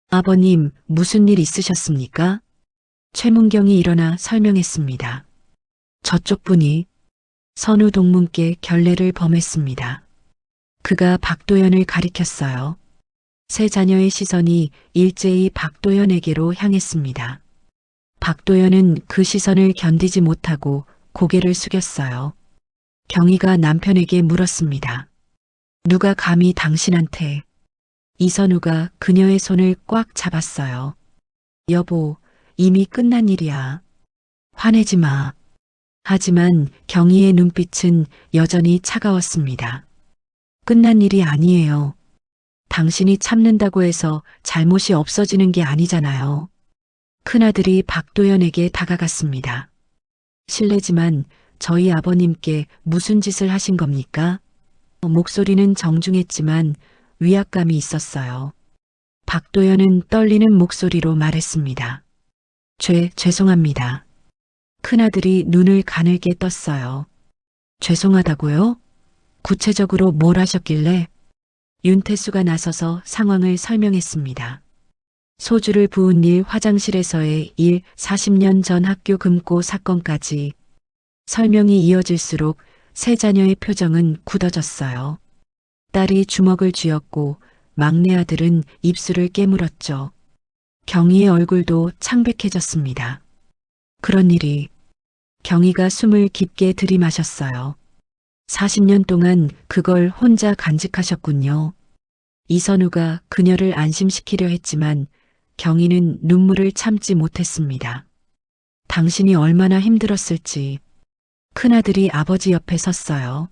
아버님, 무슨 일 있으셨습니까? 최문경이 일어나 설명했습니다. 저쪽 분이 선우 동문께 결례를 범했습니다. 그가 박도연을 가리켰어요. 3 자녀의 시선이 일제히 박도연에게로 향했습니다. 박도연은 그 시선을 견디지 못하고 고개를 숙였어요. 경희가 남편에게 물었습니다. 누가 감히 당신한테? 이선우가 그녀의 손을 꽉 잡았어요. 여보, 이미 끝난 일이야. 화내지 마. 하지만 경희의 눈빛은 여전히 차가웠습니다. 끝난 일이 아니에요. 당신이 참는다고 해서 잘못이 없어지는 게 아니잖아요. 큰아들이 박도연에게 다가갔습니다. 실례지만 저희 아버님께 무슨 짓을 하신 겁니까? 목소리는 정중했지만 위압감이 있었어요. 박도연은 떨리는 목소리로 말했습니다. 죄송합니다. 큰아들이 눈을 가늘게 떴어요. 죄송하다고요? 구체적으로 뭘 하셨길래? 윤태수가 나서서 상황을 설명했습니다. 소주를 부은 일, 화장실에서의 일, 40년 전 학교 금고 사건까지 설명이 이어질수록 세 자녀의 표정은 굳어졌어요. 딸이 주먹을 쥐었고 막내 아들은 입술을 깨물었죠. 경희의 얼굴도 창백해졌습니다. 그런 일이. 경희가 숨을 깊게 들이마셨어요. 40년 동안 그걸 혼자 간직하셨군요. 이선우가 그녀를 안심시키려 했지만 경희는 눈물을 참지 못했습니다. 당신이 얼마나 힘들었을지. 큰아들이 아버지 옆에 섰어요.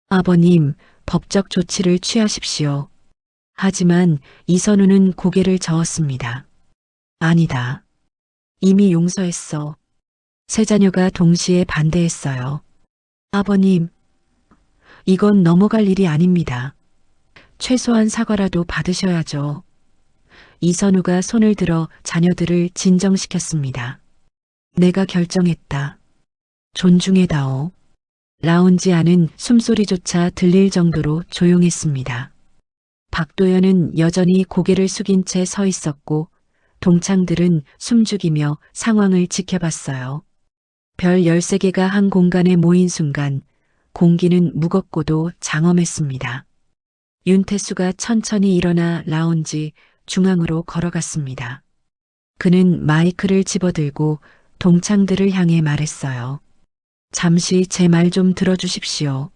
아버님, 법적 조치를 취하십시오. 하지만 이선우는 고개를 저었습니다. 아니다. 이미 용서했어. 세 자녀가 동시에 반대했어요. 아버님, 이건 넘어갈 일이 아닙니다. 최소한 사과라도 받으셔야죠. 이선우가 손을 들어 자녀들을 진정시켰습니다. 내가 결정했다. 존중해다오. 라운지 안은 숨소리조차 들릴 정도로 조용했습니다. 박도연은 여전히 고개를 숙인 채 서 있었고 동창들은 숨죽이며 상황을 지켜봤어요. 별 13개가 한 공간에 모인 순간 공기는 무겁고도 장엄했습니다. 윤태수가 천천히 일어나 라운지 중앙으로 걸어갔습니다. 그는 마이크를 집어들고 동창들을 향해 말했어요. 잠시 제 말 좀 들어주십시오.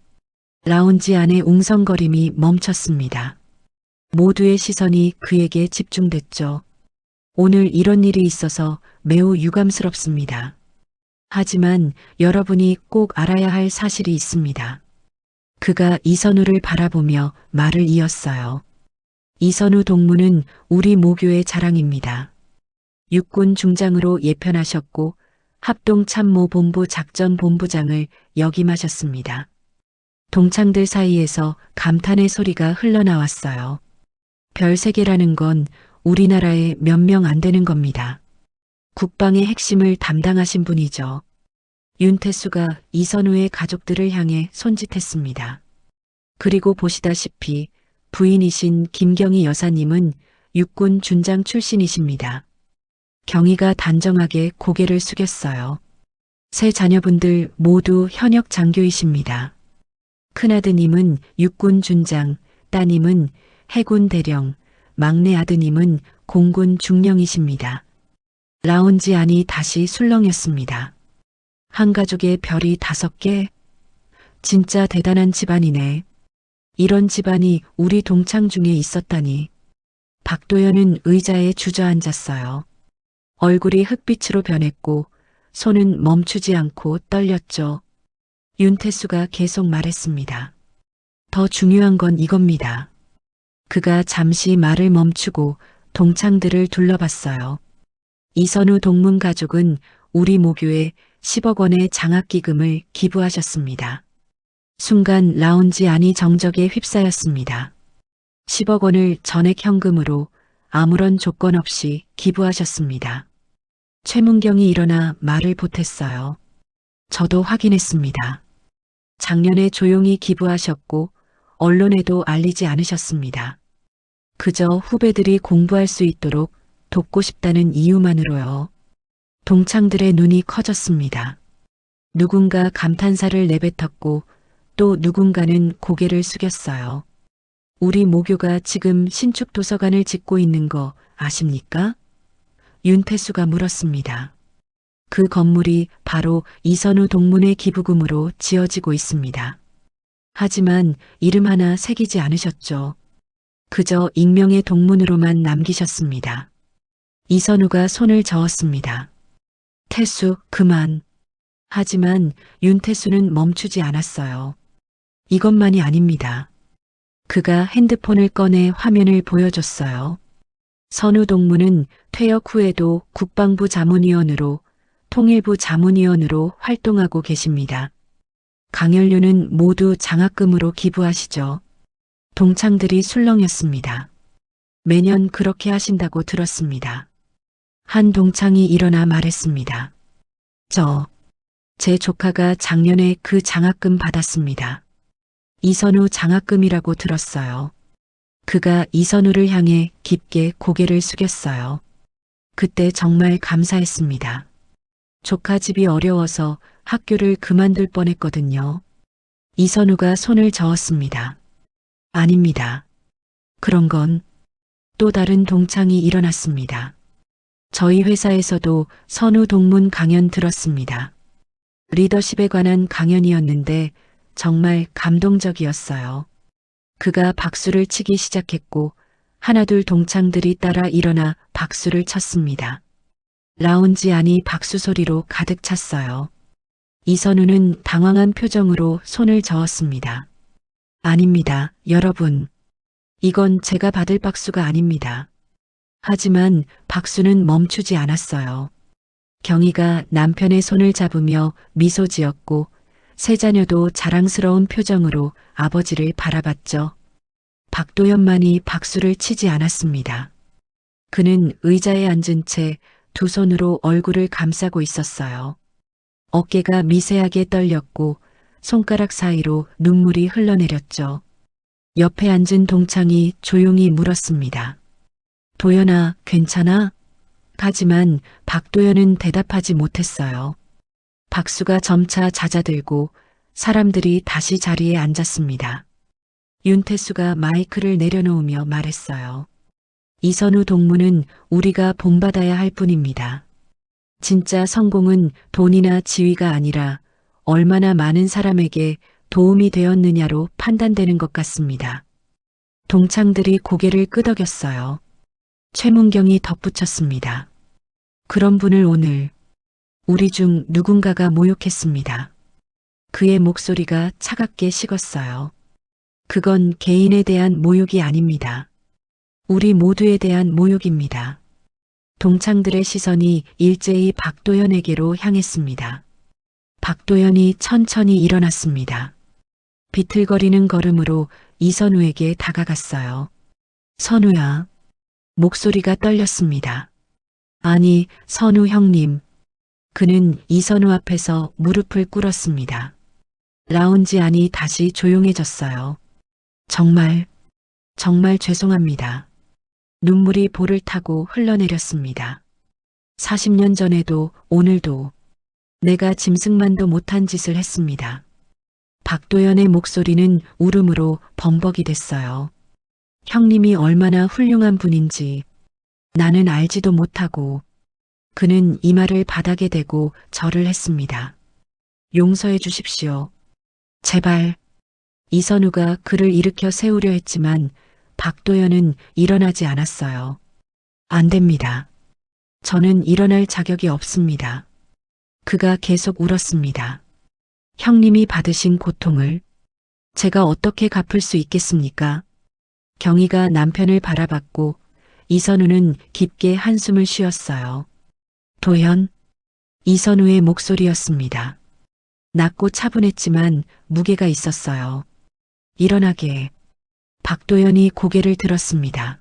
라운지 안의 웅성거림이 멈췄습니다. 모두의 시선이 그에게 집중됐죠. 오늘 이런 일이 있어서 매우 유감스럽습니다. 하지만 여러분이 꼭 알아야 할 사실이 있습니다. 그가 이선우를 바라보며 말을 이었어요. 이선우 동무는 우리 모교의 자랑입니다. 육군 중장으로 예편하셨고 합동참모본부 작전본부장을 역임하셨습니다. 동창들 사이에서 감탄의 소리가 흘러나왔어요. 별 3개라는 건 우리나라에 몇 명 안 되는 겁니다. 국방의 핵심을 담당하신 분이죠. 윤태수가 이선우의 가족들을 향해 손짓했습니다. 그리고 보시다시피 부인이신 김경희 여사님은 육군 준장 출신이십니다. 경희가 단정하게 고개를 숙였어요. 세 자녀분들 모두 현역 장교이십니다. 큰아드님은 육군 준장, 따님은 해군 대령, 막내 아드님은 공군 중령이십니다. 라운지 안이 다시 술렁였습니다. 한 가족의 별이 5개? 진짜 대단한 집안이네. 이런 집안이 우리 동창 중에 있었다니. 박도연은 의자에 주저앉았어요. 얼굴이 흑빛으로 변했고 손은 멈추지 않고 떨렸죠. 윤태수가 계속 말했습니다. 더 중요한 건 이겁니다. 그가 잠시 말을 멈추고 동창들을 둘러봤어요. 이선우 동문 가족은 우리 모교에 10억 원의 장학기금을 기부하셨습니다. 순간 라운지 안이 정적에 휩싸였습니다. 10억 원을 전액 현금으로 아무런 조건 없이 기부하셨습니다. 최문경이 일어나 말을 보탰어요. 저도 확인했습니다. 작년에 조용히 기부하셨고 언론에도 알리지 않으셨습니다. 그저 후배들이 공부할 수 있도록 돕고 싶다는 이유만으로요. 동창들의 눈이 커졌습니다. 누군가 감탄사를 내뱉었고 또 누군가는 고개를 숙였어요. 우리 모교가 지금 신축 도서관을 짓고 있는 거 아십니까? 윤태수가 물었습니다. 그 건물이 바로 이선우 동문의 기부금으로 지어지고 있습니다. 하지만 이름 하나 새기지 않으셨죠. 그저 익명의 동문으로만 남기셨습니다. 이선우가 손을 저었습니다. 태수, 그만. 하지만 윤태수는 멈추지 않았어요. 이것만이 아닙니다. 그가 핸드폰을 꺼내 화면을 보여줬어요. 선우 동무는 퇴역 후에도 국방부 자문위원으로 통일부 자문위원으로 활동하고 계십니다. 강연료는 모두 장학금으로 기부하시죠. 동창들이 술렁였습니다. 매년 그렇게 하신다고 들었습니다. 한 동창이 일어나 말했습니다. 제 조카가 작년에 그 장학금 받았습니다. 이선우 장학금이라고 들었어요. 그가 이선우를 향해 깊게 고개를 숙였어요. 그때 정말 감사했습니다. 조카 집이 어려워서 학교를 그만둘 뻔했거든요. 이선우가 손을 저었습니다. 아닙니다. 그런 건 또 다른 동창이 일어났습니다. 저희 회사에서도 선우 동문 강연 들었습니다. 리더십에 관한 강연이었는데 정말 감동적이었어요. 그가 박수를 치기 시작했고 하나둘 동창들이 따라 일어나 박수를 쳤습니다. 라운지 안이 박수 소리로 가득 찼어요. 이선우는 당황한 표정으로 손을 저었습니다. 아닙니다, 여러분. 이건 제가 받을 박수가 아닙니다. 하지만 박수는 멈추지 않았어요. 경희가 남편의 손을 잡으며 미소 지었고 세 자녀도 자랑스러운 표정으로 아버지를 바라봤죠. 박도연만이 박수를 치지 않았습니다. 그는 의자에 앉은 채 두 손으로 얼굴을 감싸고 있었어요. 어깨가 미세하게 떨렸고 손가락 사이로 눈물이 흘러내렸죠. 옆에 앉은 동창이 조용히 물었습니다. 도연아, 괜찮아? 하지만 박도연은 대답하지 못했어요. 박수가 점차 잦아들고 사람들이 다시 자리에 앉았습니다. 윤태수가 마이크를 내려놓으며 말했어요. 이선우 동무는 우리가 본받아야 할 뿐입니다. 진짜 성공은 돈이나 지위가 아니라 얼마나 많은 사람에게 도움이 되었느냐로 판단되는 것 같습니다. 동창들이 고개를 끄덕였어요. 최문경이 덧붙였습니다. 그런 분을 오늘 우리 중 누군가가 모욕했습니다. 그의 목소리가 차갑게 식었어요. 그건 개인에 대한 모욕이 아닙니다. 우리 모두에 대한 모욕입니다. 동창들의 시선이 일제히 박도연에게로 향했습니다. 박도연이 천천히 일어났습니다. 비틀거리는 걸음으로 이선우에게 다가갔어요. 선우야. 목소리가 떨렸습니다. 아니, 선우 형님. 그는 이선우 앞에서 무릎을 꿇었습니다. 라운지 안이 다시 조용해졌어요. 정말 죄송합니다. 눈물이 볼을 타고 흘러내렸습니다. 40년 전에도 오늘도 내가 짐승만도 못한 짓을 했습니다. 박도연의 목소리는 울음으로 범벅이 됐어요. 형님이 얼마나 훌륭한 분인지 나는 알지도 못하고. 그는 이마를 바닥에 대고 절을 했습니다. 용서해 주십시오. 제발. 이선우가 그를 일으켜 세우려 했지만 박도연은 일어나지 않았어요. 안 됩니다. 저는 일어날 자격이 없습니다. 그가 계속 울었습니다. 형님이 받으신 고통을 제가 어떻게 갚을 수 있겠습니까? 경희가 남편을 바라봤고 이선우는 깊게 한숨을 쉬었어요. 도연, 이선우의 목소리였습니다. 낮고 차분했지만 무게가 있었어요. 일어나게. 박도연이 고개를 들었습니다.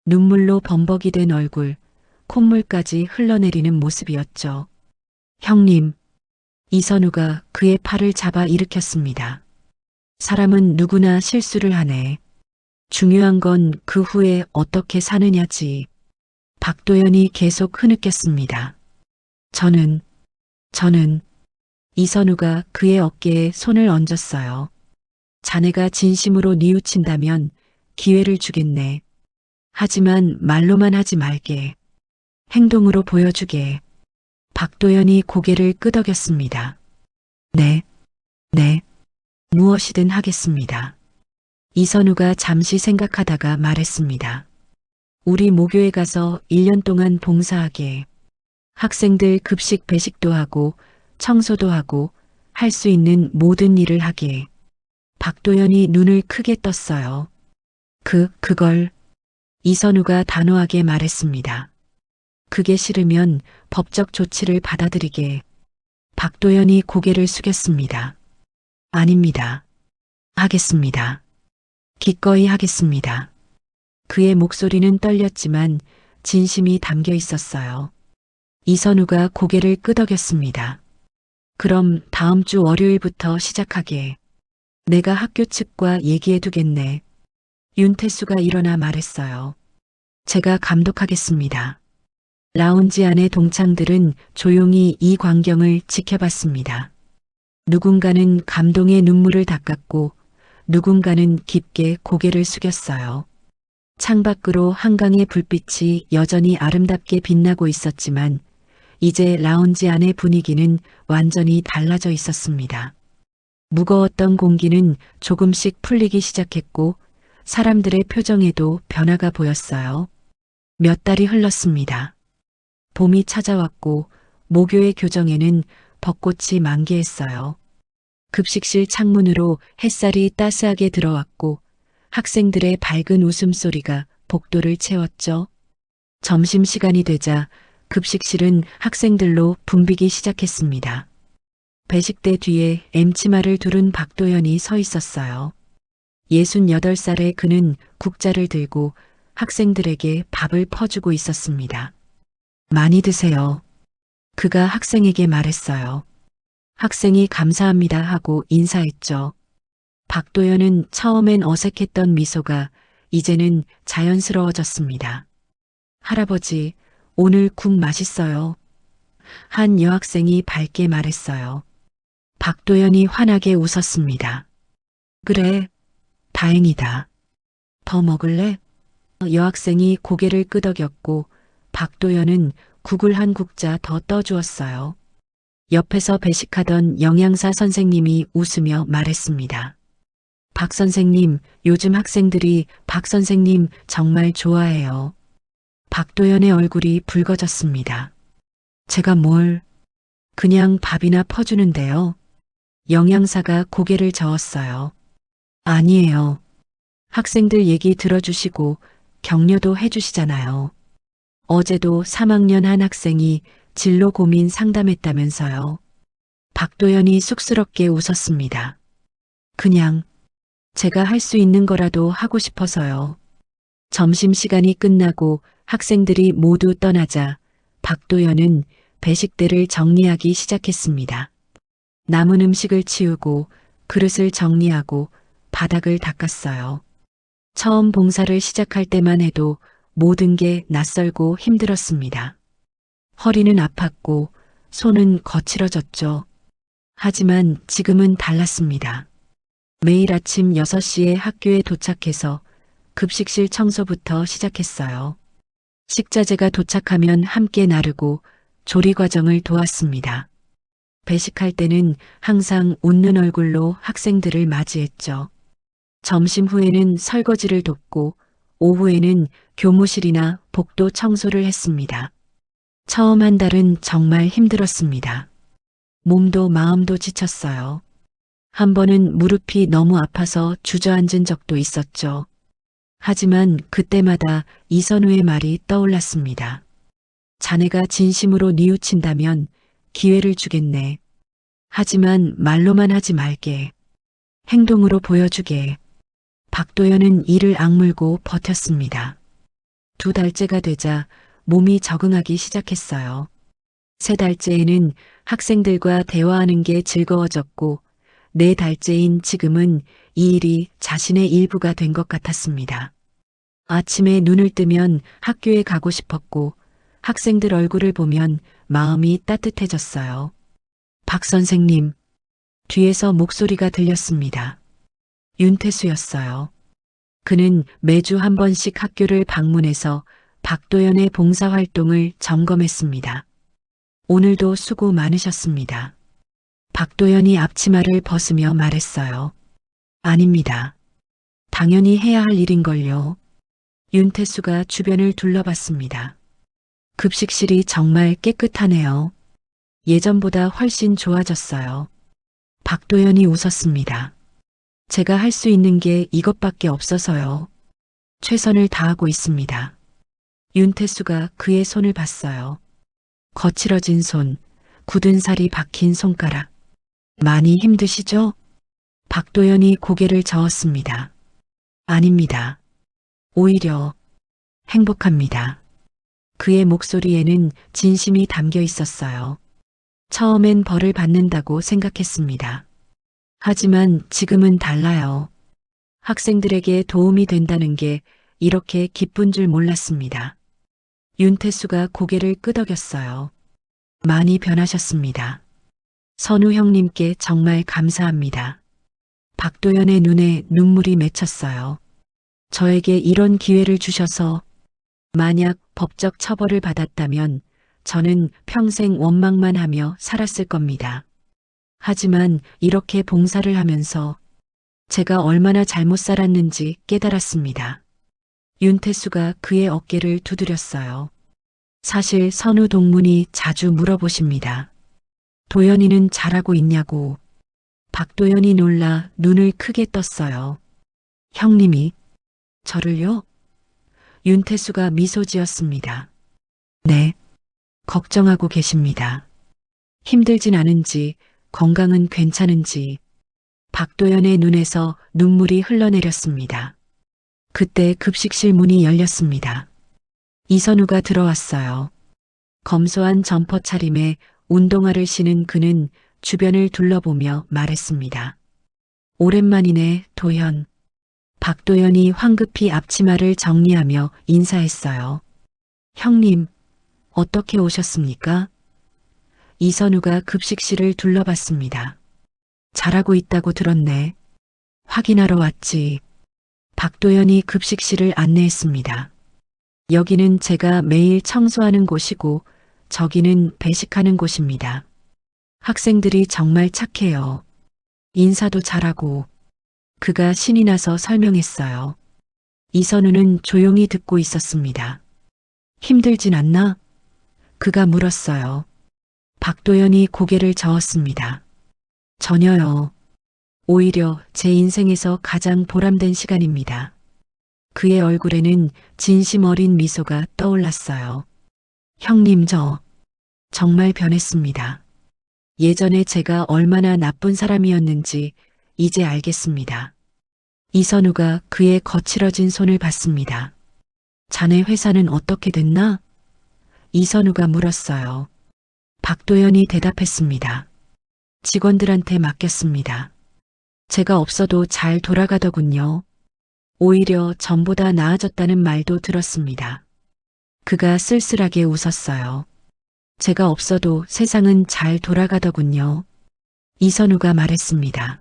눈물로 범벅이 된 얼굴, 콧물까지 흘러내리는 모습이었죠. 형님. 이선우가 그의 팔을 잡아 일으켰습니다. 사람은 누구나 실수를 하네. 중요한 건 그 후에 어떻게 사느냐지. 박도연이 계속 흐느꼈습니다. 저는 이선우가 그의 어깨에 손을 얹었어요. 자네가 진심으로 뉘우친다면 기회를 주겠네. 하지만 말로만 하지 말게. 행동으로 보여주게. 박도연이 고개를 끄덕였습니다. 네. 무엇이든 하겠습니다. 이선우가 잠시 생각하다가 말했습니다. 우리 모교에 가서 1년 동안 봉사하게. 학생들 급식 배식도 하고 청소도 하고 할 수 있는 모든 일을 하게. 박도연이 눈을 크게 떴어요. 그걸 이선우가 단호하게 말했습니다. 그게 싫으면 법적 조치를 받아들이게. 박도연이 고개를 숙였습니다. 아닙니다. 하겠습니다. 기꺼이 하겠습니다. 그의 목소리는 떨렸지만 진심이 담겨 있었어요. 이선우가 고개를 끄덕였습니다. 그럼 다음 주 월요일부터 시작하게. 내가 학교 측과 얘기해 두겠네. 윤태수가 일어나 말했어요. 제가 감독하겠습니다. 라운지 안의 동창들은 조용히 이 광경을 지켜봤습니다. 누군가는 감동의 눈물을 닦았고 누군가는 깊게 고개를 숙였어요. 창밖으로 한강의 불빛이 여전히 아름답게 빛나고 있었지만 이제 라운지 안의 분위기는 완전히 달라져 있었습니다. 무거웠던 공기는 조금씩 풀리기 시작했고 사람들의 표정에도 변화가 보였어요. 몇 달이 흘렀습니다. 봄이 찾아왔고 모교의 교정에는 벚꽃이 만개했어요. 급식실 창문으로 햇살이 따스하게 들어왔고 학생들의 밝은 웃음소리가 복도를 채웠죠. 점심시간이 되자 급식실은 학생들로 붐비기 시작했습니다. 배식대 뒤에 엠치마를 두른 박도연이 서 있었어요. 68살의 그는 국자를 들고 학생들에게 밥을 퍼주고 있었습니다. 많이 드세요. 그가 학생에게 말했어요. 학생이 감사합니다 하고 인사했죠. 박도연은 처음엔 어색했던 미소가 이제는 자연스러워졌습니다. 할아버지, 오늘 국 맛있어요. 한 여학생이 밝게 말했어요. 박도연이 환하게 웃었습니다. 그래, 다행이다. 더 먹을래? 여학생이 고개를 끄덕였고 박도연은 국을 한 국자 더 떠주었어요. 옆에서 배식하던 영양사 선생님이 웃으며 말했습니다. 박 선생님, 요즘 학생들이 박 선생님 정말 좋아해요. 박도연의 얼굴이 붉어졌습니다. 제가 뭘, 그냥 밥이나 퍼주는데요. 영양사가 고개를 저었어요. 아니에요. 학생들 얘기 들어주시고 격려도 해주시잖아요. 어제도 3학년 한 학생이 진로 고민 상담했다면서요. 박도연이 쑥스럽게 웃었습니다. 그냥 제가 할 수 있는 거라도 하고 싶어서요. 점심시간이 끝나고 학생들이 모두 떠나자 박도연은 배식대를 정리하기 시작했습니다. 남은 음식을 치우고 그릇을 정리하고 바닥을 닦았어요. 처음 봉사를 시작할 때만 해도 모든 게 낯설고 힘들었습니다. 허리는 아팠고 손은 거칠어졌죠. 하지만 지금은 달랐습니다. 매일 아침 6시에 학교에 도착해서 급식실 청소부터 시작했어요. 식자재가 도착하면 함께 나르고 조리 과정을 도왔습니다. 배식할 때는 항상 웃는 얼굴로 학생들을 맞이했죠. 점심 후에는 설거지를 돕고 오후에는 교무실이나 복도 청소를 했습니다. 처음 한 달은 정말 힘들었습니다. 몸도 마음도 지쳤어요. 한 번은 무릎이 너무 아파서 주저앉은 적도 있었죠. 하지만 그때마다 이선우의 말이 떠올랐습니다. 자네가 진심으로 뉘우친다면 기회를 주겠네. 하지만 말로만 하지 말게. 행동으로 보여주게. 박도연은 이를 악물고 버텼습니다. 2달째가 되자 몸이 적응하기 시작했어요. 3달째에는 학생들과 대화하는 게 즐거워졌고 4달째인 지금은 이 일이 자신의 일부가 된 것 같았습니다. 아침에 눈을 뜨면 학교에 가고 싶었고 학생들 얼굴을 보면 마음이 따뜻해졌어요. 박 선생님, 뒤에서 목소리가 들렸습니다. 윤태수였어요. 그는 매주 한 번씩 학교를 방문해서 박도연의 봉사활동을 점검했습니다. 오늘도 수고 많으셨습니다. 박도연이 앞치마를 벗으며 말했어요. 아닙니다. 당연히 해야 할 일인걸요. 윤태수가 주변을 둘러봤습니다. 급식실이 정말 깨끗하네요. 예전보다 훨씬 좋아졌어요. 박도연이 웃었습니다. 제가 할 수 있는 게 이것밖에 없어서요. 최선을 다하고 있습니다. 윤태수가 그의 손을 봤어요. 거칠어진 손, 굳은 살이 박힌 손가락. 많이 힘드시죠? 박도연이 고개를 저었습니다. 아닙니다. 오히려 행복합니다. 그의 목소리에는 진심이 담겨 있었어요. 처음엔 벌을 받는다고 생각했습니다. 하지만 지금은 달라요. 학생들에게 도움이 된다는 게 이렇게 기쁜 줄 몰랐습니다. 윤태수가 고개를 끄덕였어요. 많이 변하셨습니다. 선우 형님께 정말 감사합니다. 박도연의 눈에 눈물이 맺혔어요. 저에게 이런 기회를 주셔서 만약 법적 처벌을 받았다면 저는 평생 원망만 하며 살았을 겁니다. 하지만 이렇게 봉사를 하면서 제가 얼마나 잘못 살았는지 깨달았습니다. 윤태수가 그의 어깨를 두드렸어요. 사실 선우 동문이 자주 물어보십니다. 도연이는 잘하고 있냐고. 박도연이 놀라 눈을 크게 떴어요. 형님이 저를요? 윤태수가 미소 지었습니다. 네, 걱정하고 계십니다. 힘들진 않은지, 건강은 괜찮은지. 박도연의 눈에서 눈물이 흘러내렸습니다. 그때 급식실 문이 열렸습니다. 이선우가 들어왔어요. 검소한 점퍼 차림에 운동화를 신은 그는 주변을 둘러보며 말했습니다. 오랜만이네, 도연. 박도연이 황급히 앞치마를 정리하며 인사했어요. 형님, 어떻게 오셨습니까? 이선우가 급식실을 둘러봤습니다. 잘하고 있다고 들었네. 확인하러 왔지. 박도연이 급식실을 안내했습니다. 여기는 제가 매일 청소하는 곳이고 저기는 배식하는 곳입니다. 학생들이 정말 착해요. 인사도 잘하고. 그가 신이 나서 설명했어요. 이선우는 조용히 듣고 있었습니다. 힘들진 않나? 그가 물었어요. 박도연이 고개를 저었습니다. 전혀요. 오히려 제 인생에서 가장 보람된 시간입니다. 그의 얼굴에는 진심 어린 미소가 떠올랐어요. 형님, 저 정말 변했습니다. 예전에 제가 얼마나 나쁜 사람이었는지 이제 알겠습니다. 이선우가 그의 거칠어진 손을 봤습니다. 자네 회사는 어떻게 됐나? 이선우가 물었어요. 박도연이 대답했습니다. 직원들한테 맡겼습니다. 제가 없어도 잘 돌아가더군요. 오히려 전보다 나아졌다는 말도 들었습니다. 그가 쓸쓸하게 웃었어요. 제가 없어도 세상은 잘 돌아가더군요. 이선우가 말했습니다.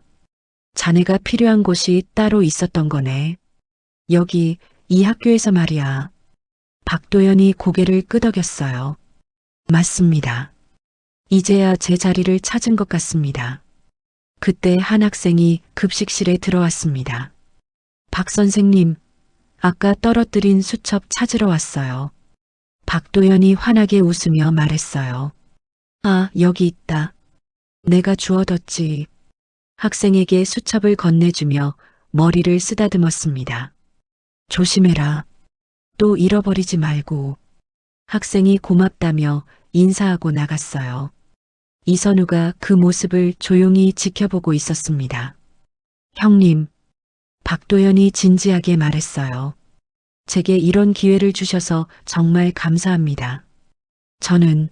자네가 필요한 곳이 따로 있었던 거네. 여기, 이 학교에서 말이야. 박도연이 고개를 끄덕였어요. 맞습니다. 이제야 제 자리를 찾은 것 같습니다. 그때 한 학생이 급식실에 들어왔습니다. 박 선생님, 아까 떨어뜨린 수첩 찾으러 왔어요. 박도연이 환하게 웃으며 말했어요. 아, 여기 있다. 내가 주워뒀지. 학생에게 수첩을 건네주며 머리를 쓰다듬었습니다. 조심해라. 또 잃어버리지 말고. 학생이 고맙다며 인사하고 나갔어요. 이선우가 그 모습을 조용히 지켜보고 있었습니다. 형님, 박도연이 진지하게 말했어요. 제게 이런 기회를 주셔서 정말 감사합니다. 저는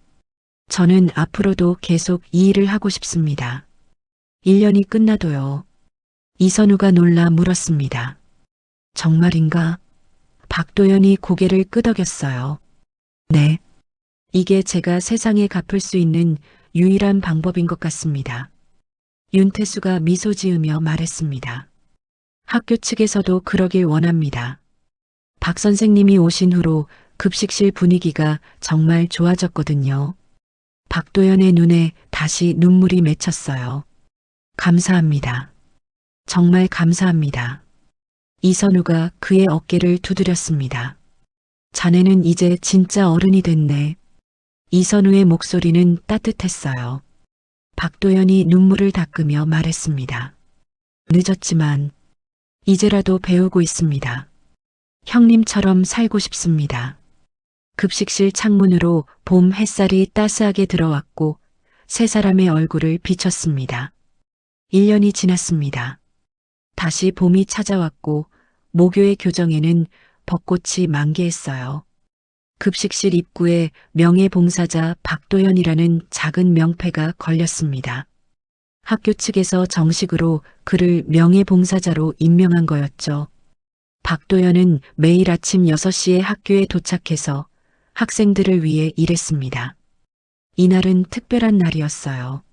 앞으로도 계속 이 일을 하고 싶습니다. 1년이 끝나도요. 이선우가 놀라 물었습니다. 정말인가? 박도연이 고개를 끄덕였어요. 네. 이게 제가 세상에 갚을 수 있는 유일한 방법인 것 같습니다. 윤태수가 미소 지으며 말했습니다. 학교 측에서도 그러길 원합니다. 박 선생님이 오신 후로 급식실 분위기가 정말 좋아졌거든요. 박도연의 눈에 다시 눈물이 맺혔어요. 감사합니다. 정말 감사합니다. 이선우가 그의 어깨를 두드렸습니다. 자네는 이제 진짜 어른이 됐네. 이선우의 목소리는 따뜻했어요. 박도연이 눈물을 닦으며 말했습니다. 늦었지만 이제라도 배우고 있습니다. 형님처럼 살고 싶습니다. 급식실 창문으로 봄 햇살이 따스하게 들어왔고 세 사람의 얼굴을 비췄습니다. 1년이 지났습니다. 다시 봄이 찾아왔고 모교의 교정에는 벚꽃이 만개했어요. 급식실 입구에 명예봉사자 박도연이라는 작은 명패가 걸렸습니다. 학교 측에서 정식으로 그를 명예봉사자로 임명한 거였죠. 박도연은 매일 아침 6시에 학교에 도착해서 학생들을 위해 일했습니다. 이날은 특별한 날이었어요.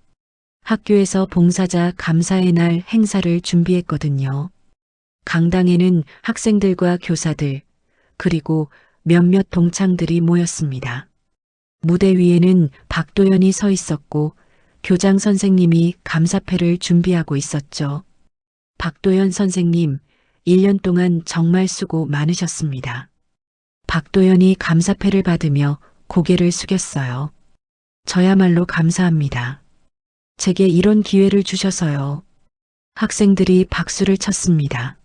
학교에서 봉사자 감사의 날 행사를 준비했거든요. 강당에는 학생들과 교사들, 그리고 몇몇 동창들이 모였습니다. 무대 위에는 박도연이 서 있었고 교장 선생님이 감사패를 준비하고 있었죠. 박도연 선생님, 1년 동안 정말 수고 많으셨습니다. 박도연이 감사패를 받으며 고개를 숙였어요. 저야말로 감사합니다. 제게 이런 기회를 주셔서요. 학생들이 박수를 쳤습니다.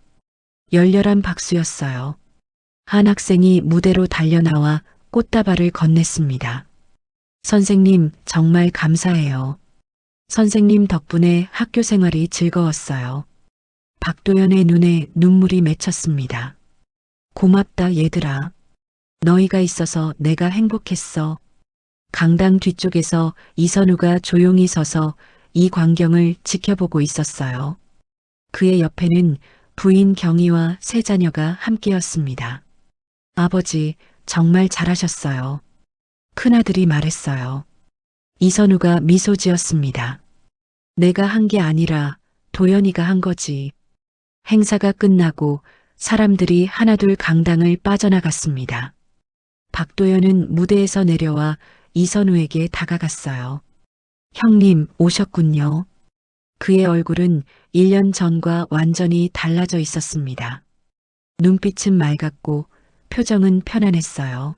열렬한 박수였어요. 한 학생이 무대로 달려나와 꽃다발을 건넸습니다. 선생님, 정말 감사해요. 선생님 덕분에 학교 생활이 즐거웠어요. 박도연의 눈에 눈물이 맺혔습니다. 고맙다 얘들아. 너희가 있어서 내가 행복했어. 강당 뒤쪽에서 이선우가 조용히 서서 이 광경을 지켜보고 있었어요. 그의 옆에는 부인 경희와 세 자녀가 함께였습니다. 아버지, 정말 잘하셨어요. 큰아들이 말했어요. 이선우가 미소 지었습니다. 내가 한 게 아니라 도연이가 한 거지. 행사가 끝나고 사람들이 하나둘 강당을 빠져나갔습니다. 박도연은 무대에서 내려와 이선우에게 다가갔어요. 형님, 오셨군요. 그의 얼굴은 1년 전과 완전히 달라져 있었습니다. 눈빛은 맑았고 표정은 편안했어요.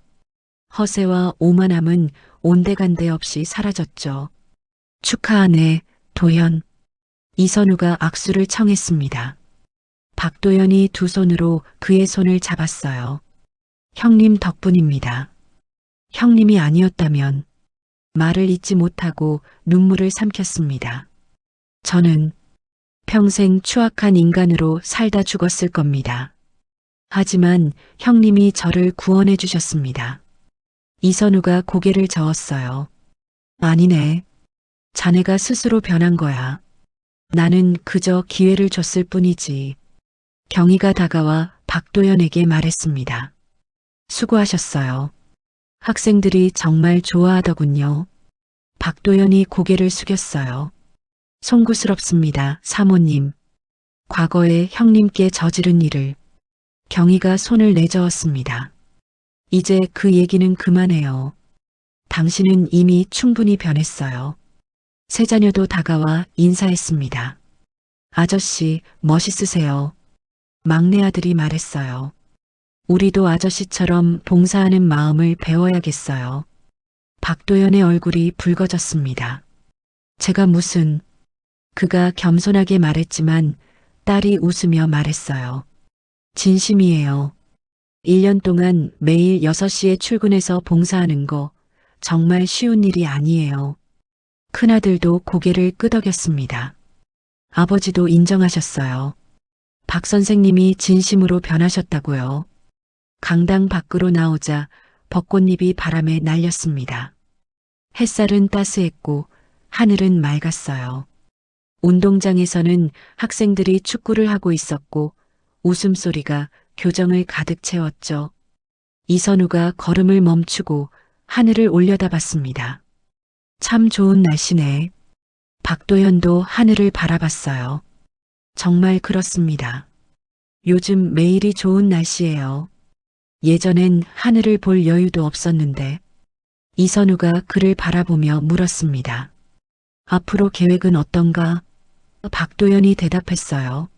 허세와 오만함은 온데간데 없이 사라졌죠. 축하하네, 도연. 이선우가 악수를 청했습니다. 박도연이 두 손으로 그의 손을 잡았어요. 형님 덕분입니다. 형님이 아니었다면 말을 잇지 못하고 눈물을 삼켰습니다. 저는 평생 추악한 인간으로 살다 죽었을 겁니다. 하지만 형님이 저를 구원해 주셨습니다. 이선우가 고개를 저었어요. 아니네. 자네가 스스로 변한 거야. 나는 그저 기회를 줬을 뿐이지. 경희가 다가와 박도연에게 말했습니다. 수고하셨어요. 학생들이 정말 좋아하더군요. 박도연이 고개를 숙였어요. 송구스럽습니다, 사모님. 과거에 형님께 저지른 일을. 경희가 손을 내저었습니다. 이제 그 얘기는 그만해요. 당신은 이미 충분히 변했어요. 세 자녀도 다가와 인사했습니다. 아저씨, 멋있으세요. 막내 아들이 말했어요. 우리도 아저씨처럼 봉사하는 마음을 배워야겠어요. 박도연의 얼굴이 붉어졌습니다. 제가 무슨... 그가 겸손하게 말했지만 딸이 웃으며 말했어요. 진심이에요. 1년 동안 매일 6시에 출근해서 봉사하는 거 정말 쉬운 일이 아니에요. 큰아들도 고개를 끄덕였습니다. 아버지도 인정하셨어요. 박 선생님이 진심으로 변하셨다고요. 강당 밖으로 나오자 벚꽃잎이 바람에 날렸습니다. 햇살은 따스했고 하늘은 맑았어요. 운동장에서는 학생들이 축구를 하고 있었고 웃음소리가 교정을 가득 채웠죠. 이선우가 걸음을 멈추고 하늘을 올려다봤습니다. 참 좋은 날씨네. 박도연도 하늘을 바라봤어요. 정말 그렇습니다. 요즘 매일이 좋은 날씨예요. 예전엔 하늘을 볼 여유도 없었는데. 이선우가 그를 바라보며 물었습니다. 앞으로 계획은 어떤가? 박도연이 대답했어요.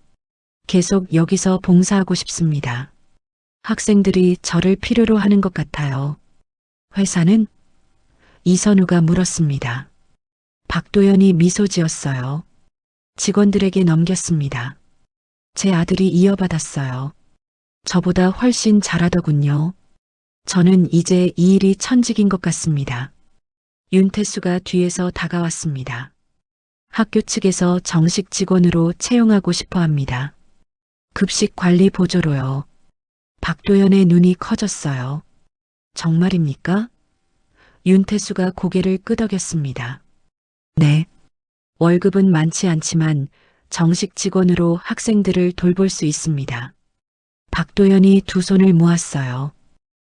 계속 여기서 봉사하고 싶습니다. 학생들이 저를 필요로 하는 것 같아요. 회사는? 이선우가 물었습니다. 박도연이 미소 지었어요. 직원들에게 넘겼습니다. 제 아들이 이어받았어요. 저보다 훨씬 잘하더군요. 저는 이제 이 일이 천직인 것 같습니다. 윤태수가 뒤에서 다가왔습니다. 학교 측에서 정식 직원으로 채용하고 싶어 합니다. 급식 관리 보조로요. 박도연의 눈이 커졌어요. 정말입니까? 윤태수가 고개를 끄덕였습니다. 네. 월급은 많지 않지만 정식 직원으로 학생들을 돌볼 수 있습니다. 박도연이 두 손을 모았어요.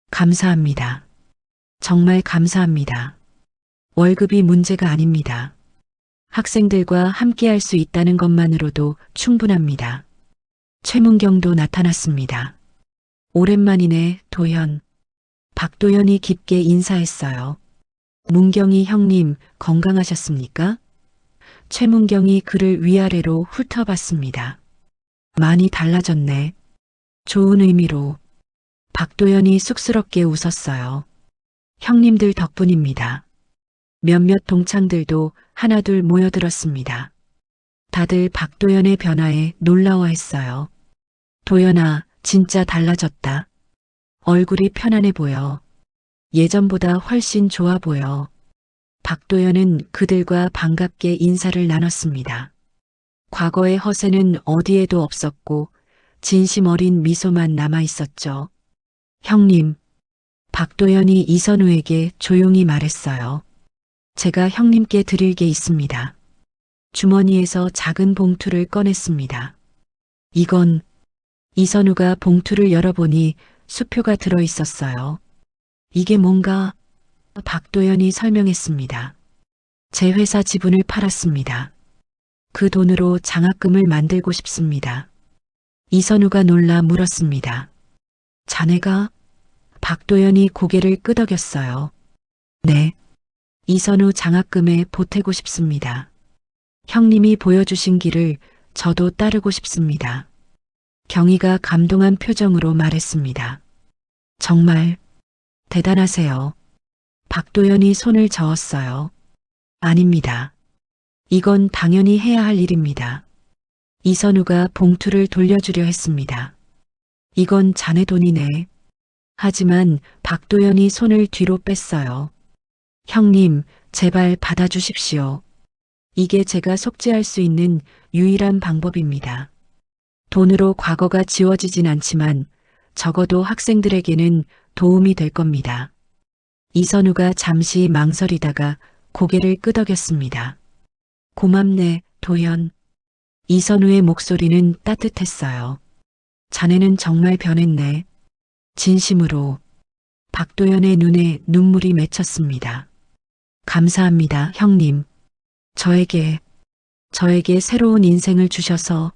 감사합니다. 정말 감사합니다. 월급이 문제가 아닙니다. 학생들과 함께 할 수 있다는 것만으로도 충분합니다. 최문경도 나타났습니다. 오랜만이네, 도연. 박도연이 깊게 인사했어요. 문경이 형님 건강하셨습니까? 최문경이 그를 위아래로 훑어봤습니다. 많이 달라졌네. 좋은 의미로. 박도연이 쑥스럽게 웃었어요. 형님들 덕분입니다. 몇몇 동창들도 하나둘 모여들었습니다. 다들 박도연의 변화에 놀라워했어요. 도연아, 진짜 달라졌다. 얼굴이 편안해 보여. 예전보다 훨씬 좋아 보여. 박도연은 그들과 반갑게 인사를 나눴습니다. 과거의 허세는 어디에도 없었고 진심 어린 미소만 남아 있었죠. 형님, 박도연이 이선우에게 조용히 말했어요. 제가 형님께 드릴 게 있습니다. 주머니에서 작은 봉투를 꺼냈습니다. 이건 이선우가 봉투를 열어보니 수표가 들어 있었어요. 이게 뭔가? 박도연이 설명했습니다. 제 회사 지분을 팔았습니다. 그 돈으로 장학금을 만들고 싶습니다. 이선우가 놀라 물었습니다. 자네가? 박도연이 고개를 끄덕였어요. 네. 이선우 장학금에 보태고 싶습니다. 형님이 보여주신 길을 저도 따르고 싶습니다. 경희가 감동한 표정으로 말했습니다. 정말 대단하세요. 박도연이 손을 저었어요. 아닙니다. 이건 당연히 해야 할 일입니다. 이선우가 봉투를 돌려주려 했습니다. 이건 자네 돈이네. 하지만 박도연이 손을 뒤로 뺐어요. 형님, 제발 받아주십시오. 이게 제가 속죄할 수 있는 유일한 방법입니다. 돈으로 과거가 지워지진 않지만 적어도 학생들에게는 도움이 될 겁니다. 이선우가 잠시 망설이다가 고개를 끄덕였습니다. 고맙네, 도연. 이선우의 목소리는 따뜻했어요. 자네는 정말 변했네. 진심으로. 박도연의 눈에 눈물이 맺혔습니다. 감사합니다, 형님. 저에게 새로운 인생을 주셔서.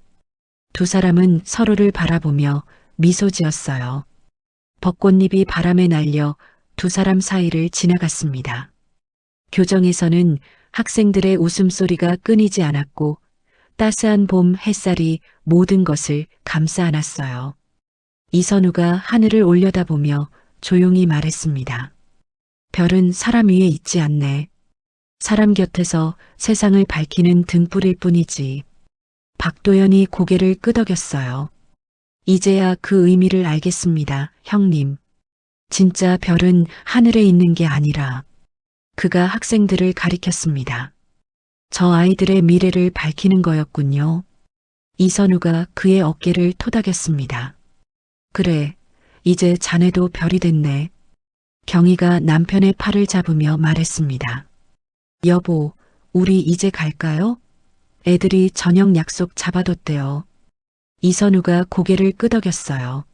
두 사람은 서로를 바라보며 미소 지었어요. 벚꽃잎이 바람에 날려 두 사람 사이를 지나갔습니다. 교정에서는 학생들의 웃음소리가 끊이지 않았고 따스한 봄 햇살이 모든 것을 감싸 안았어요. 이선우가 하늘을 올려다보며 조용히 말했습니다. 별은 사람 위에 있지 않네. 사람 곁에서 세상을 밝히는 등불일 뿐이지. 박도연이 고개를 끄덕였어요. 이제야 그 의미를 알겠습니다, 형님. 진짜 별은 하늘에 있는 게 아니라. 그가 학생들을 가리켰습니다. 저 아이들의 미래를 밝히는 거였군요. 이선우가 그의 어깨를 토닥였습니다. 그래, 이제 자네도 별이 됐네. 경희가 남편의 팔을 잡으며 말했습니다. 여보, 우리 이제 갈까요? 애들이 저녁 약속 잡아뒀대요. 이선우가 고개를 끄덕였어요.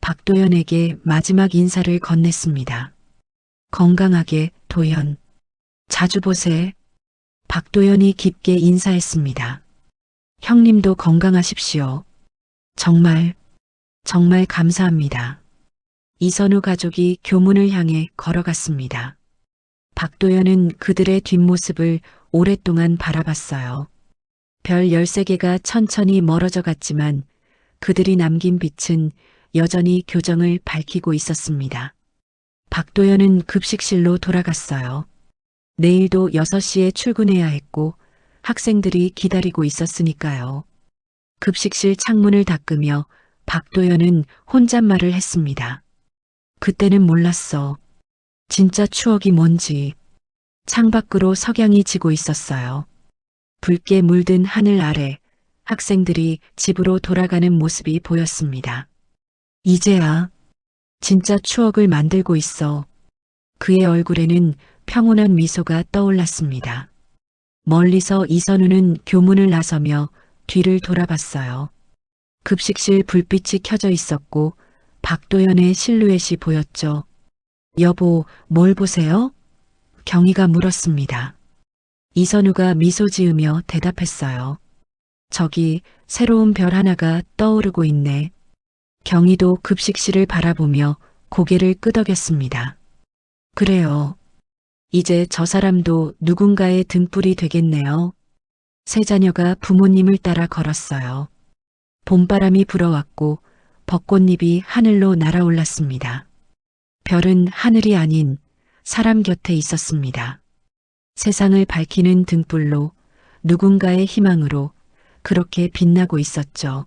박도연에게 마지막 인사를 건넸습니다. 건강하게, 도연. 자주 보세. 박도연이 깊게 인사했습니다. 형님도 건강하십시오. 정말 감사합니다. 이선우 가족이 교문을 향해 걸어갔습니다. 박도연은 그들의 뒷모습을 오랫동안 바라봤어요. 별 13개가 천천히 멀어져 갔지만 그들이 남긴 빛은 여전히 교정을 밝히고 있었습니다. 박도연은 급식실로 돌아갔어요. 내일도 6시에 출근해야 했고 학생들이 기다리고 있었으니까요. 급식실 창문을 닦으며 박도연은 혼잣말을 했습니다. 그때는 몰랐어. 진짜 추억이 뭔지. 창밖으로 석양이 지고 있었어요. 붉게 물든 하늘 아래 학생들이 집으로 돌아가는 모습이 보였습니다. 이제야 진짜 추억을 만들고 있어. 그의 얼굴에는 평온한 미소가 떠올랐습니다. 멀리서 이선우는 교문을 나서며 뒤를 돌아봤어요. 급식실 불빛이 켜져 있었고 박도연의 실루엣이 보였죠. 여보, 뭘 보세요? 경희가 물었습니다. 이선우가 미소 지으며 대답했어요. 저기 새로운 별 하나가 떠오르고 있네. 경희도 급식실을 바라보며 고개를 끄덕였습니다. 그래요. 이제 저 사람도 누군가의 등불이 되겠네요. 세 자녀가 부모님을 따라 걸었어요. 봄바람이 불어왔고 벚꽃잎이 하늘로 날아올랐습니다. 별은 하늘이 아닌 사람 곁에 있었습니다. 세상을 밝히는 등불로 누군가의 희망으로 그렇게 빛나고 있었죠.